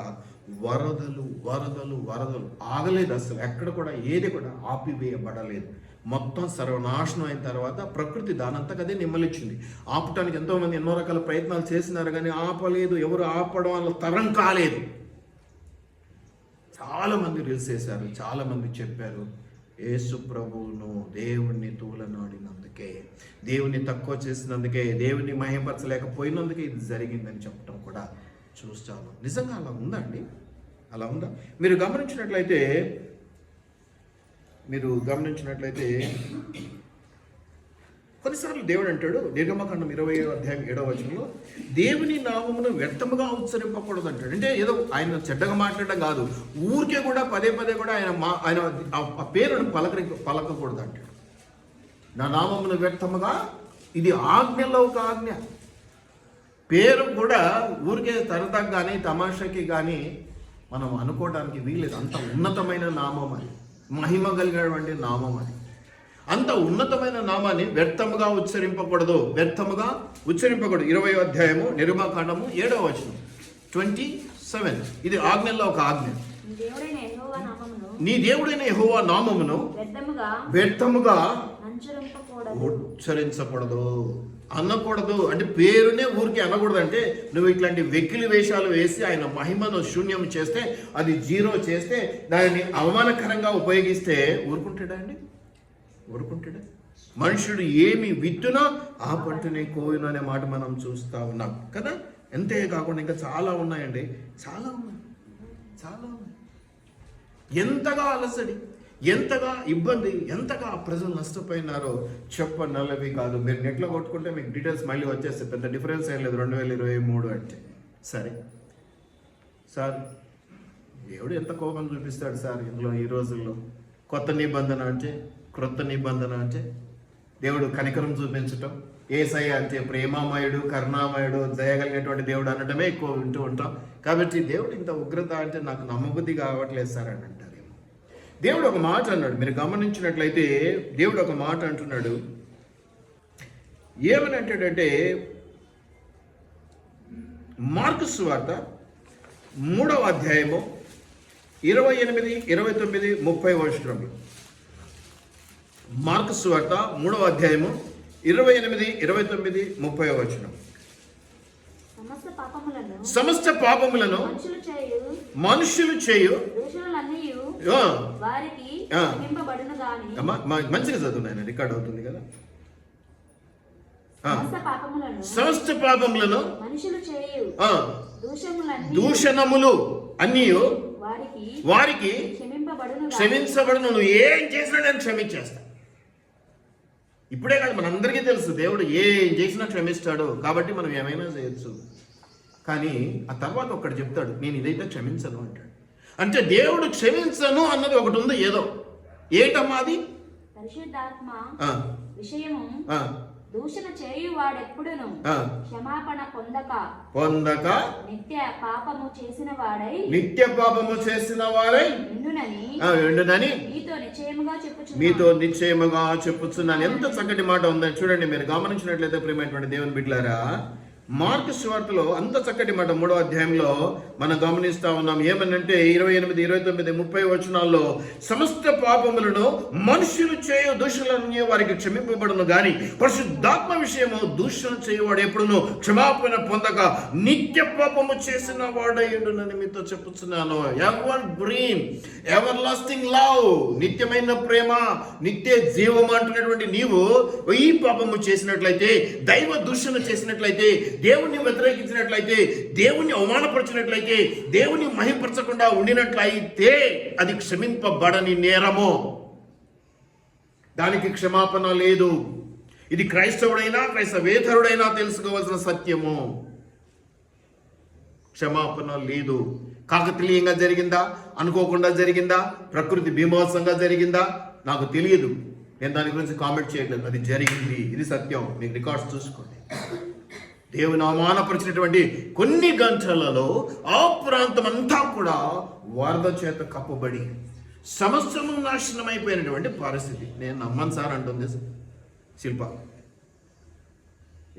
వరదలు వరదలు వరదలు, ఆగలేదు అసలు. ఎక్కడ కూడా ఏది కూడా ఆపివేయబడలేదు. మొత్తం సర్వనాశనం అయిన తర్వాత ప్రకృతి దానంతకు అదే నిమ్మలిచ్చింది. ఆపటానికి ఎంతోమంది ఎన్నో రకాల ప్రయత్నాలు చేసినారు, కానీ ఆపలేదు. ఎవరు ఆపడం వల్ల తరం కాలేదు. చాలామంది రీల్స్ చేశారు, చాలామంది చెప్పారు యేసు ప్రభువును దేవుణ్ణి తూలనాడినందుకే, దేవుణ్ణి తక్కువ చేసినందుకే, దేవుణ్ణి మహిమపరచలేకపోయినందుకే ఇది జరిగిందని చెప్పడం కూడా చూస్తాను. నిజంగా అలా ఉందా అండి? అలా ఉందా? మీరు గమనించినట్లయితే కొన్నిసార్లు దేవుడు అంటాడు, నిర్గమకాండం 27:7 దేవుని నామమును వ్యర్థముగా ఉచ్చరింపకూడదు అంటాడు. అంటే ఏదో ఆయన చెడ్డగా మాట్లాడడం కాదు, ఊరికే కూడా పదే కూడా ఆయన ఆ పేరును పలకకూడదు అంటాడు. నా నామమును వ్యర్థముగా, ఇది ఆజ్ఞలో ఒక ఆజ్ఞ. పేరు కూడా ఊరికే సరదాగా కానీ తమాషాకి కానీ మనం అనుకోవడానికి వీలేదు. అంత ఉన్నతమైన నామం అది, మహిమ కలిగినటువంటి నామం అది. అంత ఉన్నతమైన నామాన్ని వ్యర్థముగా ఉచ్చరింపకూడదు, వ్యర్థముగా ఉచ్చరింపకూడదు. 20వ అధ్యాయము నిర్గమకాండము 7వ 27. ఇది ఆజ్ఞల్లో ఒక ఆజ్ఞ. నీ దేవుడైన యెహోవా నామమును వ్యర్థముగా ఉచ్చరించకూడదు, అనకూడదు. అంటే పేరునే ఊరికి అనకూడదు. అంటే నువ్వు ఇట్లాంటి వెకిలి వేషాలు వేసి ఆయన మహిమను శూన్యం చేస్తే, అది 0 చేస్తే, దానిని అవమానకరంగా ఉపయోగిస్తే ఊరుకుంటాడా అండి? ఊరుకుంటాడా? మనుషుడు ఏమి విత్తునో ఆ పంటనే కోయును అనే మాట మనం చూస్తూ ఉన్నాం కదా. అంతే కాకుండా ఇంకా చాలా ఉన్నాయండి, చాలా ఉన్నాయి. ఎంతగా అలసడి, ఎంతగా ఇబ్బంది, ఎంతగా ప్రజలు నష్టపోయినారో చెప్పనలవి కాదు. మీరు నెట్లో కొట్టుకుంటే మీకు డీటెయిల్స్ మళ్ళీ వచ్చేస్తే పెద్ద డిఫరెన్స్ ఏం లేదు 2023 అంటే. సరే సార్, దేవుడు ఎంత కోపం చూపిస్తాడు సార్ ఇందులో ఈ రోజుల్లో. కొత్త నిబంధన అంటే, క్రొత్త నిబంధన అంటే దేవుడు కనికరం చూపించటం, యేసయ్య అంటే ప్రేమామయుడు, కరుణామయుడు, దయగలిగినటువంటి దేవుడు అనటమే ఎక్కువ వింటూ ఉంటాం. కాబట్టి దేవుడు ఇంత ఉగ్రత అంటే నాకు నమ్మబుద్ధి కావట్లేదు సార్ అని అంటారు. దేవుడు ఒక మాట అన్నాడు, మీరు గమనించినట్లయితే దేవుడు ఒక మాట అంటున్నాడు. ఏమని అంటాడంటే, మార్కు సువార్త 3వ అధ్యాయము 28, 29, 30 మార్కు సువార్త 3వ అధ్యాయము 28, 29, 30 సమస్త పాపములను మనుషులు చేయు. మంచిగా చదువున్నాయన, రికార్డ్ అవుతుంది కదా. సమస్త పాపములను దూషణములు అన్నీ వారికి క్షమించబడును. నువ్వు ఏం చేసినా నేను క్షమించేస్తా. ఇప్పుడే కాదు, మనందరికీ తెలుసు దేవుడు ఏం చేసినా క్షమిస్తాడు, కాబట్టి మనం ఏమైనా చేయొచ్చు. కానీ ఆ తర్వాత ఒక్కడు చెప్తాడు, నేను ఇదైతే క్షమించను అంటాడు. అంటే దేవుడు క్షమించను అన్నది ఒకటి ఉంది, ఏదో. ఏంటమ్మా అది? పరిశుద్ధాత్మ విషయము దూషణ చేయువాడెప్పుడును క్షమాపణ పొందక నిత్య పాపము చేసిన వాడై ఉండునని మీతో నిశ్చయముగా చెప్పుచున్నాను. ఎంత చక్కటి మాట ఉందని చూడండి. మీరు గమనించినట్లయితే ప్రియమైనటువంటి దేవుని బిడ్డలారా, మార్కు సువార్తలో అంత చక్కటి మాట 3వ అధ్యాయంలో మనం గమనిస్తా ఉన్నాం. ఏమనంటే 28, 29, 30 వచనాల్లో సమస్త పాపములను మనుషులు చేయు దూషణలన్నీ వారికి క్షమింపబడును, గాని పరిశుద్ధాత్మ విషయము దూషణ చేయువాడు ఎప్పుడును క్షమాపణ పొందక నిత్య పాపము చేసిన వాడయ్యుండునని మీతో చెప్పుచున్నాను. ఎవర్ లాస్టింగ్ లవ్, నిత్యమైన ప్రేమ, నిత్య జీవం అంటున్నటువంటి నీవు ఈ పాపము చేసినట్లయితే, దైవ దూషణ చేసినట్లయితే, దేవుణ్ణి వ్యతిరేకించినట్లయితే, దేవుణ్ణి అవమానపరిచినట్లయితే, దేవుని మహింపరచకుండా ఉండినట్లయితే అది క్షమింపబడని నేరము. దానికి క్షమాపణ లేదు. ఇది క్రైస్తవుడైనా క్రైస్తవేతరుడైనా తెలుసుకోవాల్సిన సత్యము. క్షమాపణ లేదు. కాకతీయంగా జరిగిందా, అనుకోకుండా జరిగిందా, ప్రకృతి బీభత్సంగా జరిగిందా నాకు తెలియదు. నేను దాని గురించి కామెంట్ చేయట్లేదు. అది జరిగింది, ఇది సత్యం. మీకు రికార్డ్స్ చూసుకోండి. దేవుని అవమానపరిచినటువంటి కొన్ని గంటలలో ఆ ప్రాంతం అంతా కూడా వరద చేత కప్పబడి సమస్తము నాశనం అయిపోయినటువంటి పరిస్థితి. నేను నమ్మను సార్ అంటుంది శిల్ప.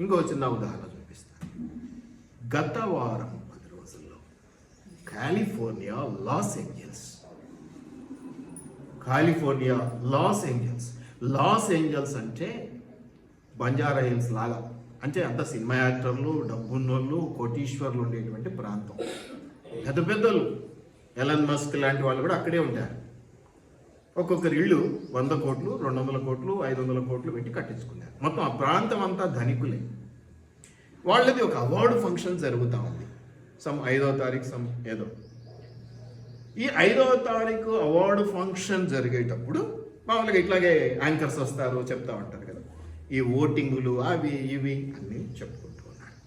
ఇంకో చిన్న ఉదాహరణ చూపిస్తాను. గత వారం 10 రోజుల్లో కాలిఫోర్నియా లాస్ ఏంజల్స్ అంటే బంజారా హిల్స్ లాగా, అంటే అంత సినిమా యాక్టర్లు, డబ్బున్నోళ్ళు, కోటీశ్వర్లు ఉండేటువంటి ప్రాంతం. పెద్ద పెద్దలు, ఎలన్ మస్క్ లాంటి వాళ్ళు కూడా అక్కడే ఉంటారు. ఒక్కొక్కరి ఇళ్ళు 100 కోట్లు, 200 కోట్లు, 500 కోట్లు పెట్టి కట్టించుకున్నారు. మొత్తం ఆ ప్రాంతం అంతా ధనికులే. వాళ్ళది ఒక అవార్డు ఫంక్షన్ జరుగుతూ ఉంది. 5వ తారీఖు ఏదో. ఈ 5వ తారీఖు అవార్డు ఫంక్షన్ జరిగేటప్పుడు మామూలుగా ఇట్లాగే యాంకర్స్ వస్తారు, చెప్తా ఉంటారు కదా, ఈ ఓటింగులు అవి ఇవి అన్నీ చెప్పుకుంటూ ఉన్నాడు.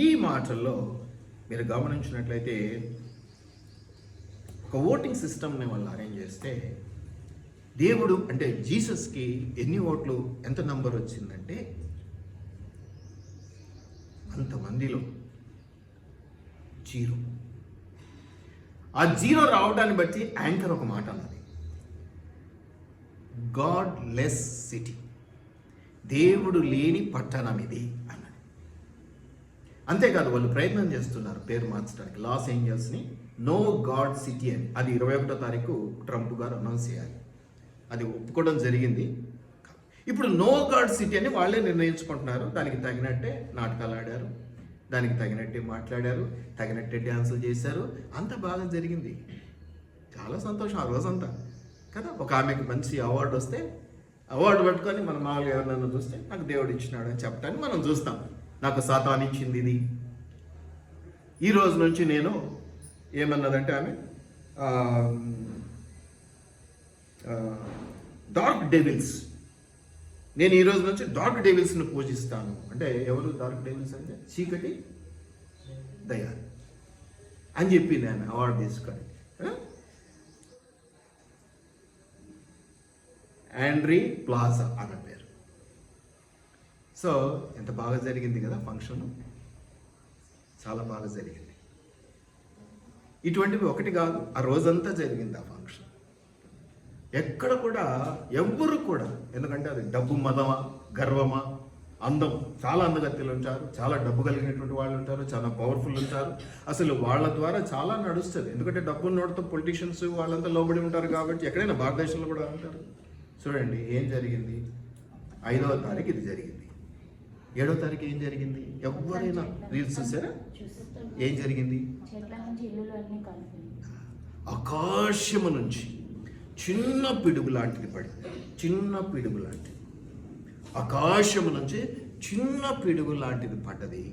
ఈ మాటల్లో మీరు గమనించినట్లయితే ఒక ఓటింగ్ సిస్టమ్ని వాళ్ళు అరేంజ్ చేస్తే, దేవుడు అంటే జీసస్కి ఎన్ని ఓట్లు, ఎంత నంబర్ వచ్చిందంటే అంతమందిలో 0. ఆ 0 రావడాన్ని బట్టి యాంకర్ ఒక మాట అన్నది, గాడ్ లెస్ సిటీ, దేవుడు లేని పట్టణం ఇది అన్నది. అంతేకాదు వాళ్ళు ప్రయత్నం చేస్తున్నారు పేరు మార్చడానికి. లాస్ ఏంజల్స్ని నో గాడ్ సిటీ అని. అది 21వ తారీఖు ట్రంప్ గారు అనౌన్స్ చేయాలి. అది ఒప్పుకోవడం జరిగింది. ఇప్పుడు నో గాడ్ సిటీ అని వాళ్ళే నిర్ణయించుకుంటున్నారు. దానికి తగినట్టే నాటకాలు ఆడారు, దానికి తగినట్టే మాట్లాడారు, తగినట్టే డ్యాన్సులు చేశారు. అంత బాగా జరిగింది. చాలా సంతోషం ఆ రోజంతా కదా. ఒక ఆమెకి మంచి అవార్డు వస్తే అవార్డు పట్టుకొని మనం మామూలుగా ఎవరినైనా చూస్తే నాకు దేవుడు ఇచ్చినాడు అని చెప్పడానికి మనం చూస్తాం. నాకు సాతాను ఇచ్చింది ఇది. ఈ రోజు నుంచి నేను ఏమన్నదంటే ఆమె డార్క్ డెవిల్స్, నేను ఈ రోజు నుంచి డార్క్ డెవిల్స్ని పూజిస్తాను. అంటే ఎవరు డార్క్ డెవిల్స్ అంటే చీకటి దయ్యాలు అని చెప్పింది ఆమె అవార్డు తీసుకొని. ఆండ్రీ ప్లాజా ఆమె పేరు. సో ఎంత బాగా జరిగింది కదా ఫంక్షన్, చాలా బాగా జరిగింది. ఇటువంటివి ఒకటి కాదు, ఆ రోజంతా జరిగింది ఆ ఫంక్షన్. ఎక్కడ కూడా ఎవ్వరు కూడా, ఎందుకంటే అది డబ్బు మదమా గర్వమా, అందం, చాలా అందగత్తెలు ఉంటారు, చాలా డబ్బు కలిగినటువంటి వాళ్ళు ఉంటారు, చాలా పవర్ఫుల్ ఉంటారు. అసలు వాళ్ళ ద్వారా చాలా నడుస్తుంది. ఎందుకంటే డబ్బు ఉన్నోడితో పొలిటీషియన్స్ వాళ్ళంతా లోబడి ఉంటారు కాబట్టి. ఎక్కడైనా భారతదేశంలో కూడా ఉంటారు. చూడండి ఏం జరిగింది. 5వ తారీఖు ఇది జరిగింది. 7వ తారీఖు ఏం జరిగింది? ఎవరైనా రీల్స్ చూసారా? ఏం జరిగింది? ఆకాశము నుంచి చిన్న పిడుగు లాంటిది పడింది. చిన్న పిడుగు లాంటిది ఆకాశము నుంచి చిన్న పిడుగు లాంటిది పడ్డది.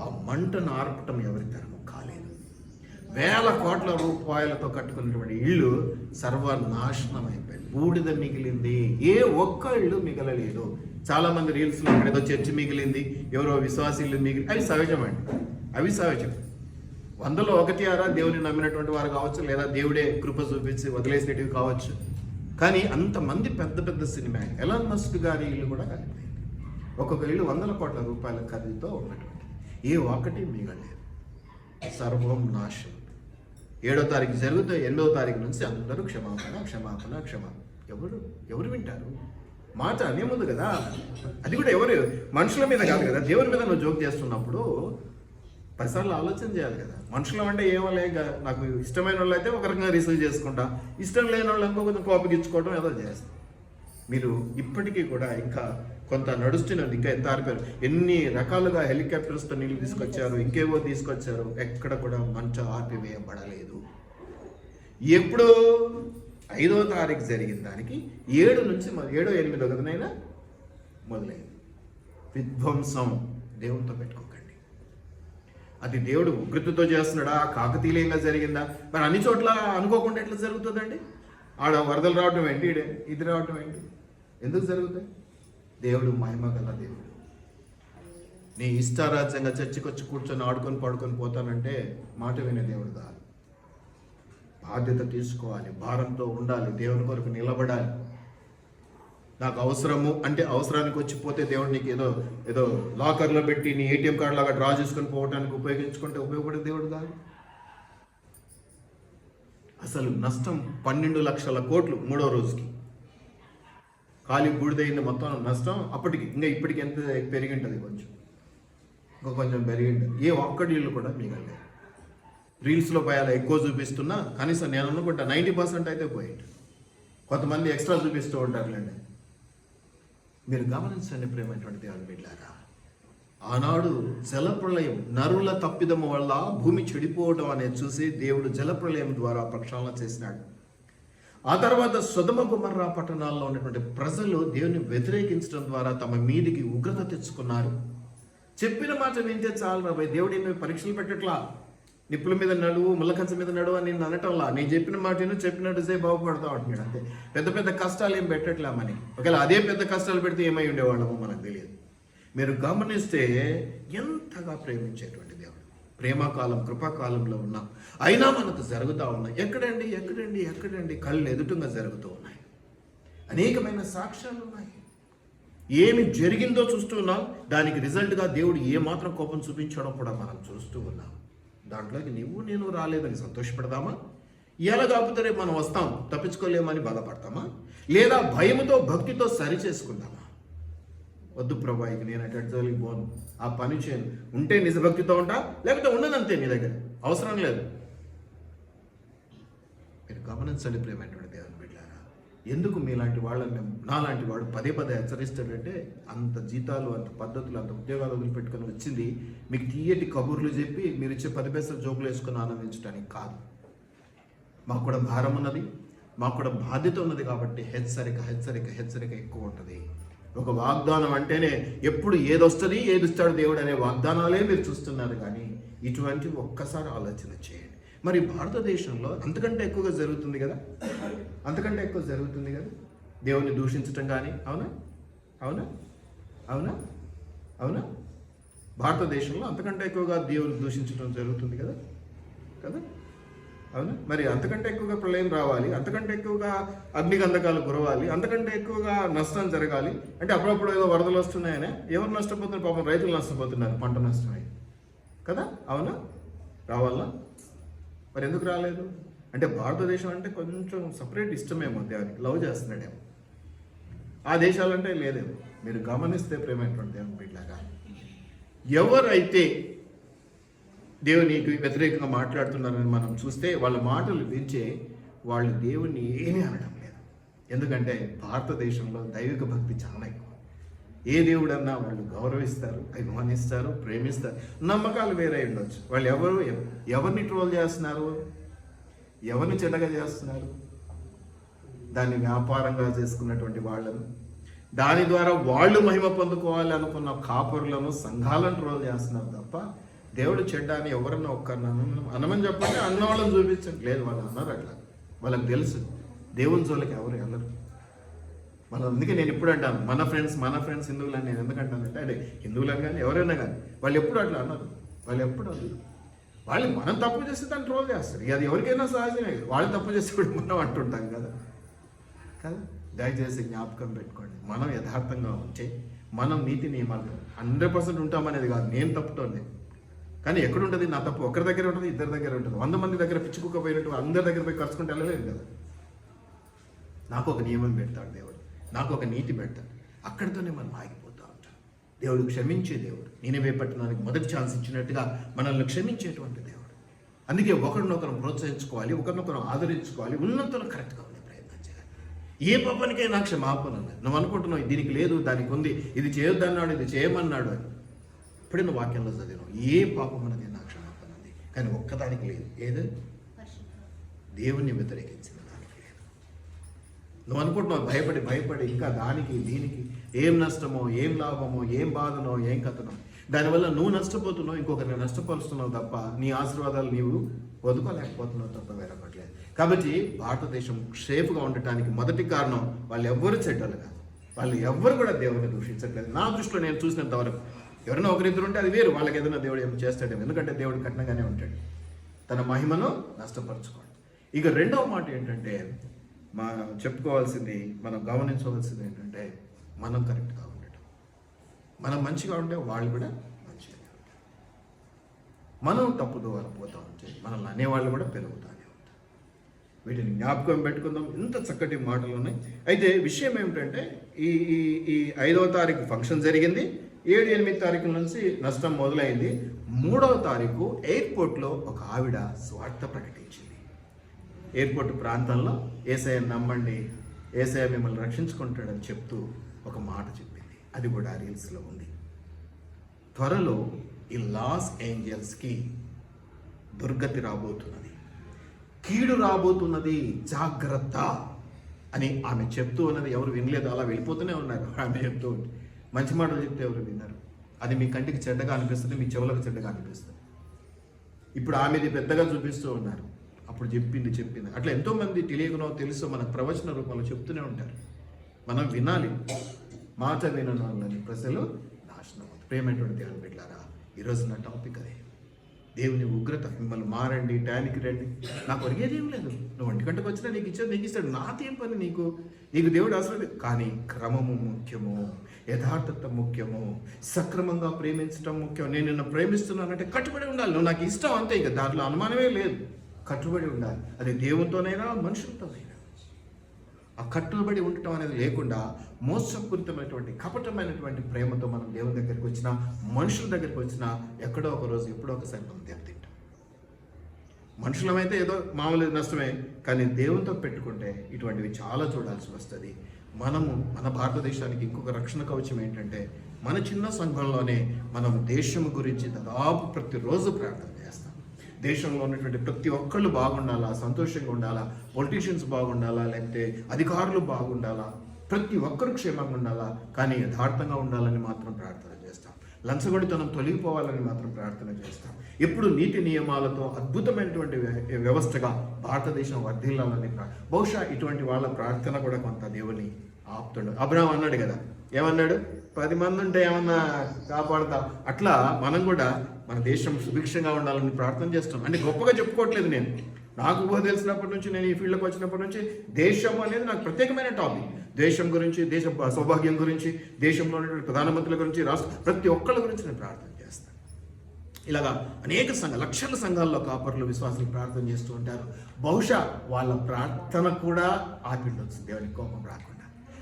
ఆ మంటను ఆర్పటం ఎవరి తరము కాలేదు. వేల కోట్ల రూపాయలతో కట్టుకున్నటువంటి ఇళ్ళు సర్వనాశనం అయిపోయింది, బూడిద మిగిలింది, ఏ ఒక్క ఇల్లు మిగలలేదు. చాలా మంది రీల్స్లో ఏదో చర్చి మిగిలింది, ఎవరో విశ్వాసీలు మిగిలి, అవి సహజమండి, అవి సహజం. 100లో 1 దేవుని నమ్మినటువంటి వారు కావచ్చు, లేదా దేవుడే కృప చూపించి వదిలేసినవి కావచ్చు. కానీ అంతమంది పెద్ద పెద్ద సినిమా ఎలాన్ మస్క్ గారి ఇల్లు కూడా కలిపోయింది. ఒక్కొక్క ఇల్లు 100 కోట్ల రూపాయల ఖరీదుతో ఉన్నటువంటి ఏ ఒక్కటి మిగలేదు, సర్వం నాశనం. 7వ తారీఖు జరుగుతాయి, 8వ తారీఖు నుంచి అందరూ క్షమాపణ క్షమాపణ క్షమాపణ. ఎవరు వింటారు? మాట అనే ముందు కదా, అది కూడా ఎవరు మనుషుల మీద కాదు కదా, దేవుని మీద నువ్వు జోక్ చేస్తున్నప్పుడు 10 సార్లు ఆలోచన చేయాలి కదా. మనుషులు అంటే ఏమలే, నాకు ఇష్టమైన వాళ్ళు అయితే ఒక రకంగా రిసీవ్ చేసుకుంటా, ఇష్టం లేని వాళ్ళు ఇంకో కొంచెం కోపగించుకోవడం ఏదో చేస్తాం. మీరు ఇప్పటికీ కూడా ఇంకా కొంత నడుస్తున్నది, ఇంకా ఎంత ఆరిపోయారు. ఎన్ని రకాలుగా హెలికాప్టర్స్తో నీళ్ళు తీసుకొచ్చారు, ఇంకేవో తీసుకొచ్చారు, ఎక్కడ కూడా మంచు ఆపివేయబడలేదు. ఎప్పుడు 5వ తారీఖు జరిగిన దానికి 7 నుంచి 7, 8 కదనైనా మొదలైంది విధ్వంసం. దేవునితో పెట్టుకోకండి. అది దేవుడు ఉగ్రతతో చేస్తున్నాడా, కాకతీయంగా జరిగిందా? మరి అన్ని చోట్ల అనుకోకుండా ఎట్లా జరుగుతుందండి? ఆడ వరదలు రావటం ఏంటి, ఇది రావటం ఏంటి, ఎందుకు జరుగుతాయి? దేవుడు మహిమ గల దేవుడు. నీ ఇష్టారాజ్యంగా చర్చికి వచ్చి కూర్చొని ఆడుకొని పడుకొని పోతానంటే మాట వినే దేవుడు కాదు. బాధ్యత తీసుకోవాలి, భారంతో ఉండాలి, దేవుని కొరకు నిలబడాలి. నాకు అవసరము అంటే అవసరానికి వచ్చిపోతే దేవుడు నీకు ఏదో లాకర్లో పెట్టి నీ ఏటీఎం కార్డు లాగా డ్రా చేసుకొని పోవడానికి ఉపయోగించుకుంటే ఉపయోగపడే దేవుడు కాదు. అసలు నష్టం 12 లక్షల కోట్లు 3వ రోజుకి ఖాళీ బూడిదైంది మొత్తం నష్టం. అప్పటికి ఇంకా ఇప్పటికి ఎంత పెరిగింటుంది, కొంచెం పెరిగింటుంది. ఏ ఒక్కటి ఇల్లు కూడా మిగలలేదు. రీల్స్లో పోయాలి ఎక్కువ చూపిస్తున్నా, కనీసం నేను అనుకుంటా 90% అయితే పోయింది. కొంతమంది ఎక్స్ట్రా చూపిస్తూ ఉంటారులేండి. మీరు గమనించండి ప్రేమైనటువంటి దేవుని బిడ్డలారా, ఆనాడు జలప్రళయం, నరుల తప్పిదము వల్ల భూమి చెడిపోవడం అనేది చూసి దేవుడు జలప్రళయం ద్వారా ప్రక్షాళన చేసినాడు. ఆ తర్వాత సొదొమ గొమొర్రా పట్టణాల్లో ఉన్నటువంటి ప్రజలు దేవుని వ్యతిరేకించడం ద్వారా తమ మీదికి ఉగ్రత తెచ్చుకున్నారు. చెప్పిన మాట వింటే చాలు రాబోయే, దేవుడు ఏమి పరీక్షలు పెట్టట్లా, నిప్పుల మీద నడువు ముళ్ళకంచ మీద నడువు అని నేను అనటంలా, నేను చెప్పిన మాటను చెప్పినట్టుసే బాగుపడతా ఉంటున్నాడు అంతే. పెద్ద పెద్ద కష్టాలు ఏం పెట్టట్లేమని. ఒకవేళ అదే పెద్ద కష్టాలు పెడితే ఏమై ఉండేవాళ్ళమో మనకు తెలియదు. మీరు గమనిస్తే ఎంతగా ప్రేమించేటువంటి దేవుడు. ప్రేమకాలం కృపాకాలంలో ఉన్నాం, అయినా మనకు జరుగుతూ ఉన్నాయి. ఎక్కడండి కళ్ళు ఎదుటంగా జరుగుతూ ఉన్నాయి. అనేకమైన సాక్ష్యాలు ఉన్నాయి. ఏమి జరిగిందో చూస్తూ ఉన్నాం, దానికి రిజల్ట్గా దేవుడు ఏమాత్రం కోపం చూపించడం కూడా మనం చూస్తూ ఉన్నాం. దాంట్లోకి నేను రాలేదని సంతోషపడదామా? ఎలా కాకపోతే రేపు మనం వస్తాం తప్పించుకోలేమని బాధపడతామా? లేదా భయముతో భక్తితో సరి చేసుకుందామా? వద్దు ప్రభా, ఇక నేను అటెడ్జోలికి పోను, ఆ పని చేయను, ఉంటే నిజభక్తితో ఉంటా, లేకపోతే ఉండదంతే, నీ దగ్గర అవసరం లేదు. మీరు గమనించండి ప్రేమైనటువంటి దేవుని బిడ్డలారా, ఎందుకు మీలాంటి వాళ్ళని నాలాంటి వాడు పదే హెచ్చరిస్తాడంటే, అంత జీతాలు, అంత పద్ధతులు, అంత ఉద్యోగాలు వదిలిపెట్టుకొని వచ్చింది మీకు తీయటి కబుర్లు చెప్పి మీరు ఇచ్చే 10 పైసలు జోకులు వేసుకొని ఆనందించడానికి కాదు. మాకు కూడా భారం ఉన్నది, మాకు కూడా బాధ్యత ఉన్నది. కాబట్టి హెచ్చరిక ఎక్కువ ఉంటుంది. ఒక వాగ్దానం అంటేనే ఎప్పుడు ఏదొస్తుంది ఏది ఇస్తాడు దేవుడు అనే వాగ్దానాలే మీరు చూస్తున్నారు. కానీ ఇటువంటివి ఒక్కసారి ఆలోచన చేయండి. మరి భారతదేశంలో అంతకంటే ఎక్కువగా జరుగుతుంది కదా, దేవుని దూషించటం కానీ. అవునా? భారతదేశంలో అంతకంటే ఎక్కువగా దేవుని దూషించడం జరుగుతుంది కదా. అవునా? మరి అంతకంటే ఎక్కువగా ప్రళయం రావాలి, అంతకంటే ఎక్కువగా అగ్నిగంధకాలు కురవాలి, అంతకంటే ఎక్కువగా నష్టం జరగాలి అంటే అప్పుడప్పుడు ఏదో వరదలు వస్తున్నాయనే ఎవరు నష్టపోతున్నారు? పాపం రైతులు నష్టపోతున్నారు, పంట నష్టమై కదా. అవునా? రావాలా? మరి ఎందుకు రాలేదు అంటే భారతదేశం అంటే కొంచెం సపరేట్ ఇష్టమేమో, దేవునికి లవ్ చేస్తున్నాడేమో. ఆ దేశాలంటే లేదేమో. మీరు గమనిస్తే ప్రేమైనటువంటి దేవుని బిడ్డలారా, ఎవరైతే దేవునికి వ్యతిరేకంగా మాట్లాడుతున్నారని మనం చూస్తే వాళ్ళ మాటలు వింటే వాళ్ళు దేవుణ్ణి ఏమీ అనడం లేదు. ఎందుకంటే భారతదేశంలో దైవిక భక్తి చాలా ఎక్కువ. ఏ దేవుడన్నా వాళ్ళు గౌరవిస్తారు, అభిమానిస్తారు, ప్రేమిస్తారు. నమ్మకాలు వేరే ఉండొచ్చు. వాళ్ళు ఎవరిని ట్రోల్ చేస్తున్నారు, ఎవరిని చెడ్డగా చేస్తున్నారు? దాన్ని వ్యాపారంగా చేసుకున్నటువంటి వాళ్ళను, దాని ద్వారా వాళ్ళు మహిమ పొందుకోవాలి అనుకున్న కాపరులను, సంఘాలను ట్రోల్ చేస్తున్నారు తప్ప దేవుడు చెడ్డ అని ఎవరన్నా ఒక్కరిని అనమని చెప్పండి, అన్న వాళ్ళని చూపించండి. లేదు, వాళ్ళు అన్నారు అట్లా. వాళ్ళకి తెలుసు దేవుని జోలికి ఎవరు వెళ్ళరు. వాళ్ళు అందుకే నేను ఎప్పుడు అంటాను మన ఫ్రెండ్స్ హిందువులని. నేను ఎందుకంటానంటే అంటే హిందువులని కానీ ఎవరైనా కానీ వాళ్ళు ఎప్పుడు అట్లా అన్నారు. వాళ్ళు ఎప్పుడు అన్నారు. వాళ్ళు మనం తప్పు చేస్తే దాన్ని ట్రోల్ చేస్తారు. ఇక అది ఎవరికైనా సహజమే. వాళ్ళు తప్పు చేస్తే కూడా మనం అంటుంటాం కదా. దయచేసి జ్ఞాపకం పెట్టుకోండి, మనం యథార్థంగా ఉంటే మనం నీతి నియమాలు 100% ఉంటామనేది కాదు. నేను తప్పుతోంది కానీ ఎక్కడుంటుంది నా తప్పు? ఒకరి దగ్గర ఉంటుంది, ఇద్దరి దగ్గర ఉంటుంది. 100 మంది దగ్గర పిచ్చుకుపోయినట్టు అందరి దగ్గర పోయి ఖర్చుకుంటే వెళ్ళలేదు కదా. నాకు ఒక నియమం పెడతాడు దేవుడు, నాకు ఒక నీతి పెడతాడు. అక్కడితోనే మనం ఆగిపోతూ ఉంటాం. దేవుడు క్షమించే దేవుడు. నినివే పట్టణానికి మొదటి ఛాన్స్ ఇచ్చినట్టుగా మనల్ని క్షమించేటువంటి దేవుడు. అందుకే ఒకరినొకరు ప్రోత్సహించుకోవాలి, ఒకరినొకరు ఆదరించుకోవాలి, ఉన్నంతలో కరెక్ట్గా ఉండే ప్రయత్నం చేయాలి. ఏ పాపానికైనా క్షమాపణ అన్నది. నువ్వు అనుకుంటున్నావు దీనికి లేదు, దానికి ఉంది, ఇది చేయొద్దన్నాడు, ఇది చేయమన్నాడు అని. ఇప్పుడే నువ్వు వాక్యంలో చదివినావు ఏ పాపం అనేది నా క్షమాపణ ఉంది, కానీ ఒక్కదానికి లేదు. ఏదో దేవుణ్ణి వ్యతిరేకించిన దానికి లేదు. నువ్వు అనుకుంటున్నావు భయపడి ఇంకా దానికి దీనికి ఏం నష్టమో, ఏం లాభమో, ఏం బాధనో, ఏం కథనో, దానివల్ల నువ్వు నష్టపోతున్నావు, ఇంకొకరిని నష్టపరుస్తున్నావు తప్ప నీ ఆశీర్వాదాలు నీవు వదుకోలేకపోతున్నావు తప్ప వేరొకట్లేదు. కాబట్టి భారతదేశం సేఫ్గా ఉండటానికి మొదటి కారణం వాళ్ళు ఎవ్వరు చెడ్డలు కాదు. వాళ్ళు ఎవ్వరు కూడా దేవుడిని దూషించట్లేదు. నా దృష్టిలో నేను చూసినంత వరకు ఎవరైనా ఒకరిద్దరు ఉంటే అది వేరు, వాళ్ళకి ఏదైనా దేవుడు ఏమో చేస్తాడేమో. ఎందుకంటే దేవుడు కఠినంగానే ఉంటాడు, తన మహిమను నష్టపరచుకోడు. ఇక రెండవ మాట ఏంటంటే చెప్పుకోవాల్సింది, మనం గమనించవలసింది ఏంటంటే మనం కరెక్ట్గా ఉండటం. మనం మంచిగా ఉంటే వాళ్ళు కూడా మంచిగా ఉంటారు. మనం తప్పుదో పోతూ ఉంటే మనల్ని అనేవాళ్ళు కూడా పెరుగుతానే ఉంటారు. వీటిని జ్ఞాపకం పెట్టుకుందాం. ఇంత చక్కటి మాటలు ఉన్నాయి. అయితే విషయం ఏమిటంటే ఈ 5వ తారీఖు ఫంక్షన్ జరిగింది. 7-8 తారీఖుల నుంచి నష్టం మొదలైంది. 3వ తారీఖు ఎయిర్పోర్ట్లో ఒక ఆవిడ స్వార్థ ప్రకటించింది. ఎయిర్పోర్ట్ ప్రాంతంలో యేసయ్యను నమ్మండి, యేసయ్య మిమ్మల్ని రక్షించుకుంటాడని చెప్తూ ఒక మాట చెప్పింది. అది కూడా రీల్స్లో ఉంది. త్వరలో ఈ లాస్ ఏంజల్స్కి దుర్గతి రాబోతున్నది, కీడు రాబోతున్నది, జాగ్రత్త అని ఆమె చెప్తూ ఉన్నది. ఎవరు వినలేదు, అలా వెళ్ళిపోతూనే ఉన్నారు. ఆమె చెప్తూ మంచి మాటలు చెప్తే ఎవరు విన్నారు? అది మీ కంటికి చెడ్డగా అనిపిస్తుంది, మీ చెవులకు చెడ్డగా అనిపిస్తుంది. ఇప్పుడు ఆమెది పెద్దగా చూపిస్తూ ఉన్నారు. అప్పుడు చెప్పింది అట్లా ఎంతోమంది తెలియకనో తెలుసో మనకు ప్రవచన రూపంలో చెప్తూనే ఉంటారు. మనం వినాలి. మాట వినని వాళ్ళని ప్రజలు నాశనం. ప్రేమైనటువంటి దేవుని బిడ్డలారా, ఈరోజు నా టాపిక్ అదే. దేవుని ఉగ్రత. మిమ్మల్ని మారండి, టైంకి రండి, నాకు అడిగేది ఏం లేదు. నువ్వు 1 గంటకు వచ్చినా నీకు ఇస్తాడు. నాకేం పని నీకు దేవుడు అవసరం లేదు. కానీ క్రమము ముఖ్యము, యథార్థత ముఖ్యము, సక్రమంగా ప్రేమించడం ముఖ్యం. నేను నిన్ను ప్రేమిస్తున్నానంటే కట్టుబడి ఉండాలి. నువ్వు నాకు ఇష్టం అంతే, ఇక దాంట్లో అనుమానమే లేదు. కట్టుబడి ఉండాలి. అది దేవునితోనైనా మనుషులతోనైనా. ఆ కట్టుబడి ఉండటం అనేది లేకుండా మోసపూరితమైనటువంటి కపటమైనటువంటి ప్రేమతో మనం దేవుని దగ్గరికి వచ్చినా, మనుషుల దగ్గరికి వచ్చినా ఎక్కడో ఒక రోజు ఎప్పుడో ఒకసారి మనం దెబ్బతింటాం. మనుషులమైతే ఏదో మామూలు నష్టమే, కానీ దేవునితో పెట్టుకుంటే ఇటువంటివి చాలా చూడాల్సి వస్తుంది. మనము మన భారతదేశానికి ఇంకొక రక్షణ కవచం ఏంటంటే, మన చిన్న సంఘంలోనే మనం దేశం గురించి దాదాపు ప్రతిరోజు ప్రార్థన చేస్తాం. దేశంలో ఉన్నటువంటి ప్రతి ఒక్కళ్ళు బాగుండాలా, సంతోషంగా ఉండాలా, పొలిటీషియన్స్ బాగుండాలా, లేకపోతే అధికారులు బాగుండాలా, ప్రతి ఒక్కరు క్షేమంగా ఉండాలా, కానీ యథార్థంగా ఉండాలని మాత్రం ప్రార్థన చేస్తాం. లంచగొడితనం తొలగిపోవాలని మాత్రం ప్రార్థన చేస్తాం. ఎప్పుడు నీతి నియమాలతో అద్భుతమైనటువంటి వ్యవస్థగా భారతదేశం వర్ధిల్లాలని బహుశా ఇటువంటి వాళ్ళ ప్రార్థన కూడా కొంత దేవుని ఆపుతాడు. అబ్రహాం అన్నాడు కదా, ఏమన్నాడు? 10 మంది ఉంటే ఏమన్నా కాపాడుతా. అట్లా మనం కూడా మన దేశం సుభిక్షంగా ఉండాలని ప్రార్థన చేస్తాం. అంటే గొప్పగా చెప్పుకోవట్లేదు నేను. నాకు తెలిసినప్పటి నుంచి, నేను ఈ ఫీల్డ్కి వచ్చినప్పటి నుంచి దేశం అనేది నాకు ప్రత్యేకమైన టాపిక్. దేశం గురించి, దేశ సౌభాగ్యం గురించి, దేశంలో ఉన్నటువంటి ప్రధానమంత్రుల గురించి, రాష్ట్ర ప్రతి ఒక్కళ్ళ గురించి నేను ప్రార్థన చేస్తాను. ఇలాగా అనేక లక్షల సంఘాల్లో కాపర్లు, విశ్వాసులు ప్రార్థన చేస్తూ ఉంటారు. బహుశా వాళ్ళ ప్రార్థన కూడా ఆపిండొచ్చు దేవునికి కోపం రాకుండా.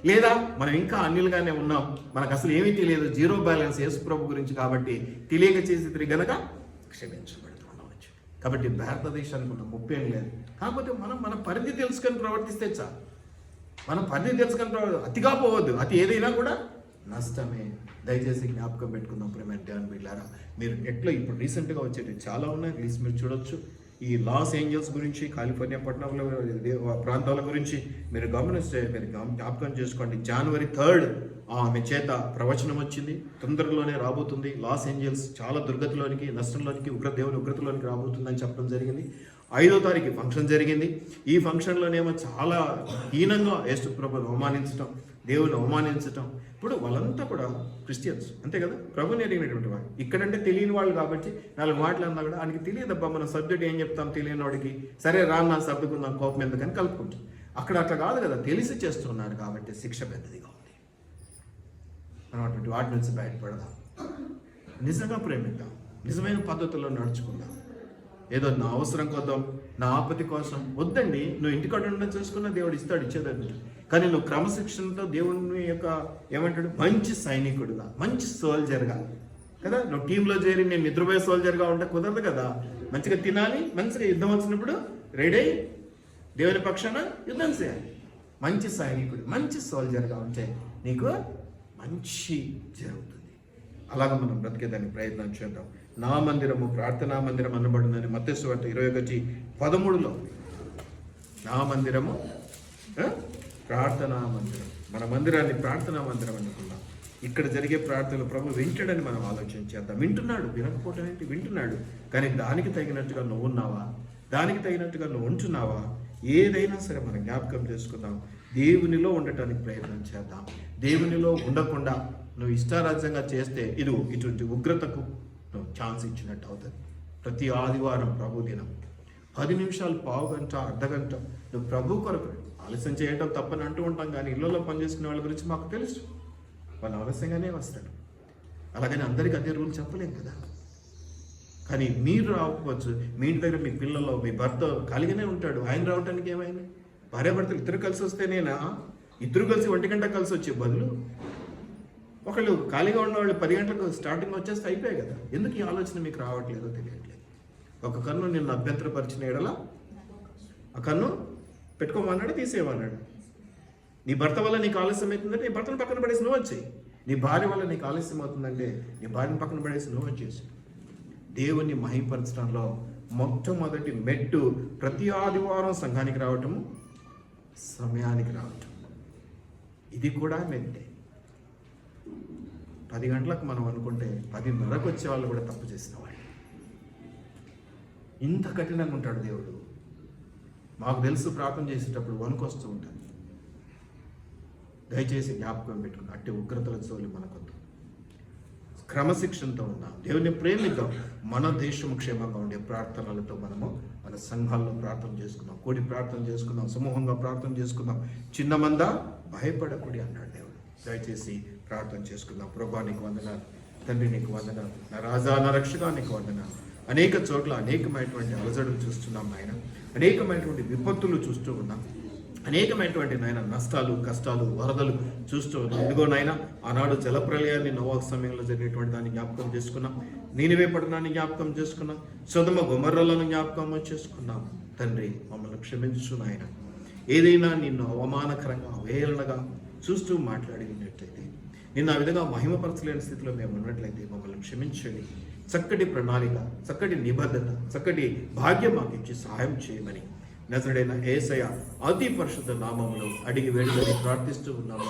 లేదా మనం ఇంకా అన్యులుగానే ఉన్నాం, మనకు అసలు ఏమీ తెలియదు, జీరో బ్యాలెన్స్ యేసు ప్రభు గురించి, కాబట్టి తెలియక చేసి గనక క్షమించబడుతూ ఉండవచ్చు. కాబట్టి భారతదేశానికి ఉన్న ముప్పేం లేదు. కాకపోతే మనం మన పరిధి తెలుసుకొని ప్రవర్తిస్తే చాలు. మనం పరిధి తెలుసుకొని అతిగా పోవద్దు. అతి ఏదైనా కూడా నష్టమే. దయచేసి జ్ఞాపకం పెట్టుకుందాం ప్రేమ దేవుని బిడ్డలారా. మీరు నెట్లో ఇప్పుడు రీసెంట్గా వచ్చేవి చాలా ఉన్నాయి, ప్లీజ్ మీరు చూడొచ్చు. ఈ లాస్ ఏంజల్స్ గురించి, కాలిఫోర్నియా పట్టణంలో ప్రాంతాల గురించి మీరు గమనిస్తే మీరు జ్ఞాపకం చేసుకోండి. January 3rd ఆమె చేత ప్రవచనం వచ్చింది, తొందరలోనే రాబోతుంది. లాస్ ఏంజల్స్ చాలా దుర్గతిలోనికి, నష్టంలోనికి, దేవుని ఉగ్రతలోనికి రాబోతుందని చెప్పడం జరిగింది. 5వ తారీఖు ఫంక్షన్ జరిగింది. ఈ ఫంక్షన్లోనేమో చాలా హీనంగా యేసు ప్రభువును అవమానించటం, దేవుని అవమానించటం. ఇప్పుడు వాళ్ళంతా కూడా క్రిస్టియన్స్, అంతే కదా, ప్రభుని ఎరిగినటువంటి వాళ్ళు. ఇక్కడంటే తెలియని వాళ్ళు కాబట్టి 4 మాటలు అన్నా కూడా ఆయనకి తెలియదబ్బా, మన సబ్జెక్ట్ ఏం చెప్తాం తెలియని వాడికి, సరే రాన్నా సర్దుకుందాం కోపం ఎందుకని కలుపుకుంటాం. అక్కడ అట్లా కాదు కదా, తెలిసి చేస్తున్నారు కాబట్టి శిక్ష పెద్దదిగా ఉంది. మనం అటువంటి వాటి నుంచి బయటపడదాం, నిజంగా ప్రేమిద్దాం, నిజమైన పద్ధతుల్లో నడుచుకుందాం. ఏదో నా అవసరం కోసం, నా ఆపత్తి కోసం వద్దండి. నువ్వు ఇంటికాడ ఉండడం చూసుకున్న దేవుడు ఇస్తాడు, ఇచ్చేదండి. కానీ నువ్వు క్రమశిక్షణతో దేవుని యొక్క ఏమంటాడు, మంచి సైనికుడుగా, మంచి సోల్జర్గా కదా. నువ్వు టీంలో చేరి నేను నిద్రపోయే సోల్జర్గా ఉంటే కుదరదు కదా. మంచిగా తినాలి, మంచిగా యుద్ధం వచ్చినప్పుడు రెడీ దేవుని పక్షాన యుద్ధం చేయాలి. మంచి సైనికుడు, మంచి సోల్జర్గా ఉంటే నీకు మంచి జరుగుతుంది. అలాగ మనం బ్రతికేదానికి ప్రయత్నం చేద్దాం. నా మందిరము ప్రార్థనా మందిరం అనబడిందని మత్తయి సువార్త 21:13 నా మందిరము ప్రార్థనా మందిరం. మన మందిరాన్ని ప్రార్థనా మందిరం అనుకున్నాం. ఇక్కడ జరిగే ప్రార్థనలు ప్రభు వింటాడని మనం ఆలోచన చేద్దాం. వింటున్నాడు, వినకపోవటం ఏంటి, వింటున్నాడు. కానీ దానికి తగినట్టుగా నువ్వు ఉన్నావా, దానికి తగినట్టుగా నువ్వు ఉంటున్నావా? ఏదైనా సరే మనం జ్ఞాపకం చేసుకుందాం. దేవునిలో ఉండటానికి ప్రయత్నం చేద్దాం. దేవునిలో ఉండకుండా నువ్వు ఇష్టారాజ్యంగా చేస్తే ఇటువంటి ఉగ్రతకు నువ్వు ఛాన్స్ ఇచ్చినట్టు అవుతుంది. ప్రతి ఆదివారం ప్రభు దినం 10 నిమిషాలు, పావు గంట, అర్ధగంట నువ్వు ప్రభు కొరకు. ఆలస్యం చేయటం తప్పని అంటూ ఉంటాం, కానీ ఇళ్లలో పనిచేసుకునే వాళ్ళ గురించి మాకు తెలుసు, వాళ్ళు ఆలస్యంగానే వస్తారు. అలాగని అందరికీ అదే రూల్ చెప్పలేం కదా. కానీ మీరు రాకపోవచ్చు, మీ ఇంటి దగ్గర మీ పిల్లలు, మీ భర్త ఖాళీగానే ఉంటాడు, ఆయన రావడానికి ఏమైంది? భార్యాభర్తలు ఇద్దరు కలిసి వస్తేనేనా, ఇద్దరు కలిసి 1 గంట కలిసి వచ్చే బదులు ఒకళ్ళు ఖాళీగా ఉన్న వాళ్ళు 10 గంటలకు స్టార్టింగ్ వచ్చేస్తే అయిపోయాయి కదా. ఎందుకు ఈ ఆలోచన మీకు రావట్లేదో తెలియట్లేదు. ఒక కన్ను నిన్ను అభ్యంతరపరిచిన ఎడల ఆ కన్ను పెట్టుకోమన్నాడు, తీసేయమన్నాడు. నీ భర్త వల్ల నీకు ఆలస్యం అవుతుందంటే నీ భర్తను పక్కన పడేసి నువ్వు వచ్చేయి. నీ భార్య వల్ల నీకు ఆలస్యం అవుతుందంటే నీ భార్యను పక్కన పడేసి నువ్వు వచ్చేసి. దేవుని మహిమపరచడంలో మొట్టమొదటి మెట్టు ప్రతి ఆదివారం సంఘానికి రావటము, సమయానికి రావటం. ఇది కూడా మెట్టే. 10 గంటలకు మనం అనుకుంటే 10:30కు వచ్చే వాళ్ళు కూడా తప్పు చేసిన వాళ్ళు. ఇంత కఠినంగా ఉంటాడు దేవుడు. మాకు తెలుసు, ప్రార్థన చేసేటప్పుడు వణుకొస్తూ ఉంటాను. దయచేసి జ్ఞాపకం పెట్టుకుని అట్టి ఉగ్రతల జోలి మనకొద్దు. క్రమశిక్షణతో ఉందాం, దేవుని ప్రేమిద్దాం. మన దేశం క్షేమంగా ఉండే ప్రార్థనలతో మనము మన సంఘాల్లో ప్రార్థన చేసుకుందాం, కూడి ప్రార్థన చేసుకుందాం, సమూహంగా ప్రార్థన చేసుకుందాం. చిన్న మంద భయపడకూడి అన్నాడు దేవుడు. దయచేసి ప్రార్థన చేసుకుందాం. ప్రభువా నీకు వందనాలు, తండ్రి నీకు వందనాలు, నా రాజా నా రక్షగా నీకు వందనాలు. అనేక చోట్ల అనేకమైనటువంటి అలజడులు చూస్తున్నాం నాయన, అనేకమైనటువంటి విపత్తులు చూస్తూ ఉన్నాం, అనేకమైనటువంటి నాయన నష్టాలు, కష్టాలు, వరదలు చూస్తూ ఉన్నాం. ఇదిగో నాయన, ఆనాడు జలప్రలయాన్ని నోవాహు సమయంలో జరిగినటువంటి దాన్ని జ్ఞాపకం చేసుకున్నాం, నీనివే పట్టణాన్ని జ్ఞాపకం చేసుకున్నాం, సొదొమ గొమొర్రాలను జ్ఞాపకం చేసుకున్నాం. తండ్రి మమ్మల్ని క్షమించు నాయన. ఏదైనా నిన్ను అవమానకరంగా, అవహేళనగా చూస్తూ మాట్లాడినట్లయితే, నిన్ను ఆ విధంగా మహిమపరచలేని స్థితిలో మేము ఉన్నట్లయితే మమ్మల్ని క్షమించండి. చక్కటి ప్రణాళిక, చక్కటి నిబద్ధత, చక్కటి భాగ్యం మాకు ఇచ్చి సహాయం చేయమని నజరుడైన యేసయ్య అతి పరిశుద్ధ నామములో అడిగి వేడుకొని ప్రార్థిస్తూ ఉన్నాము.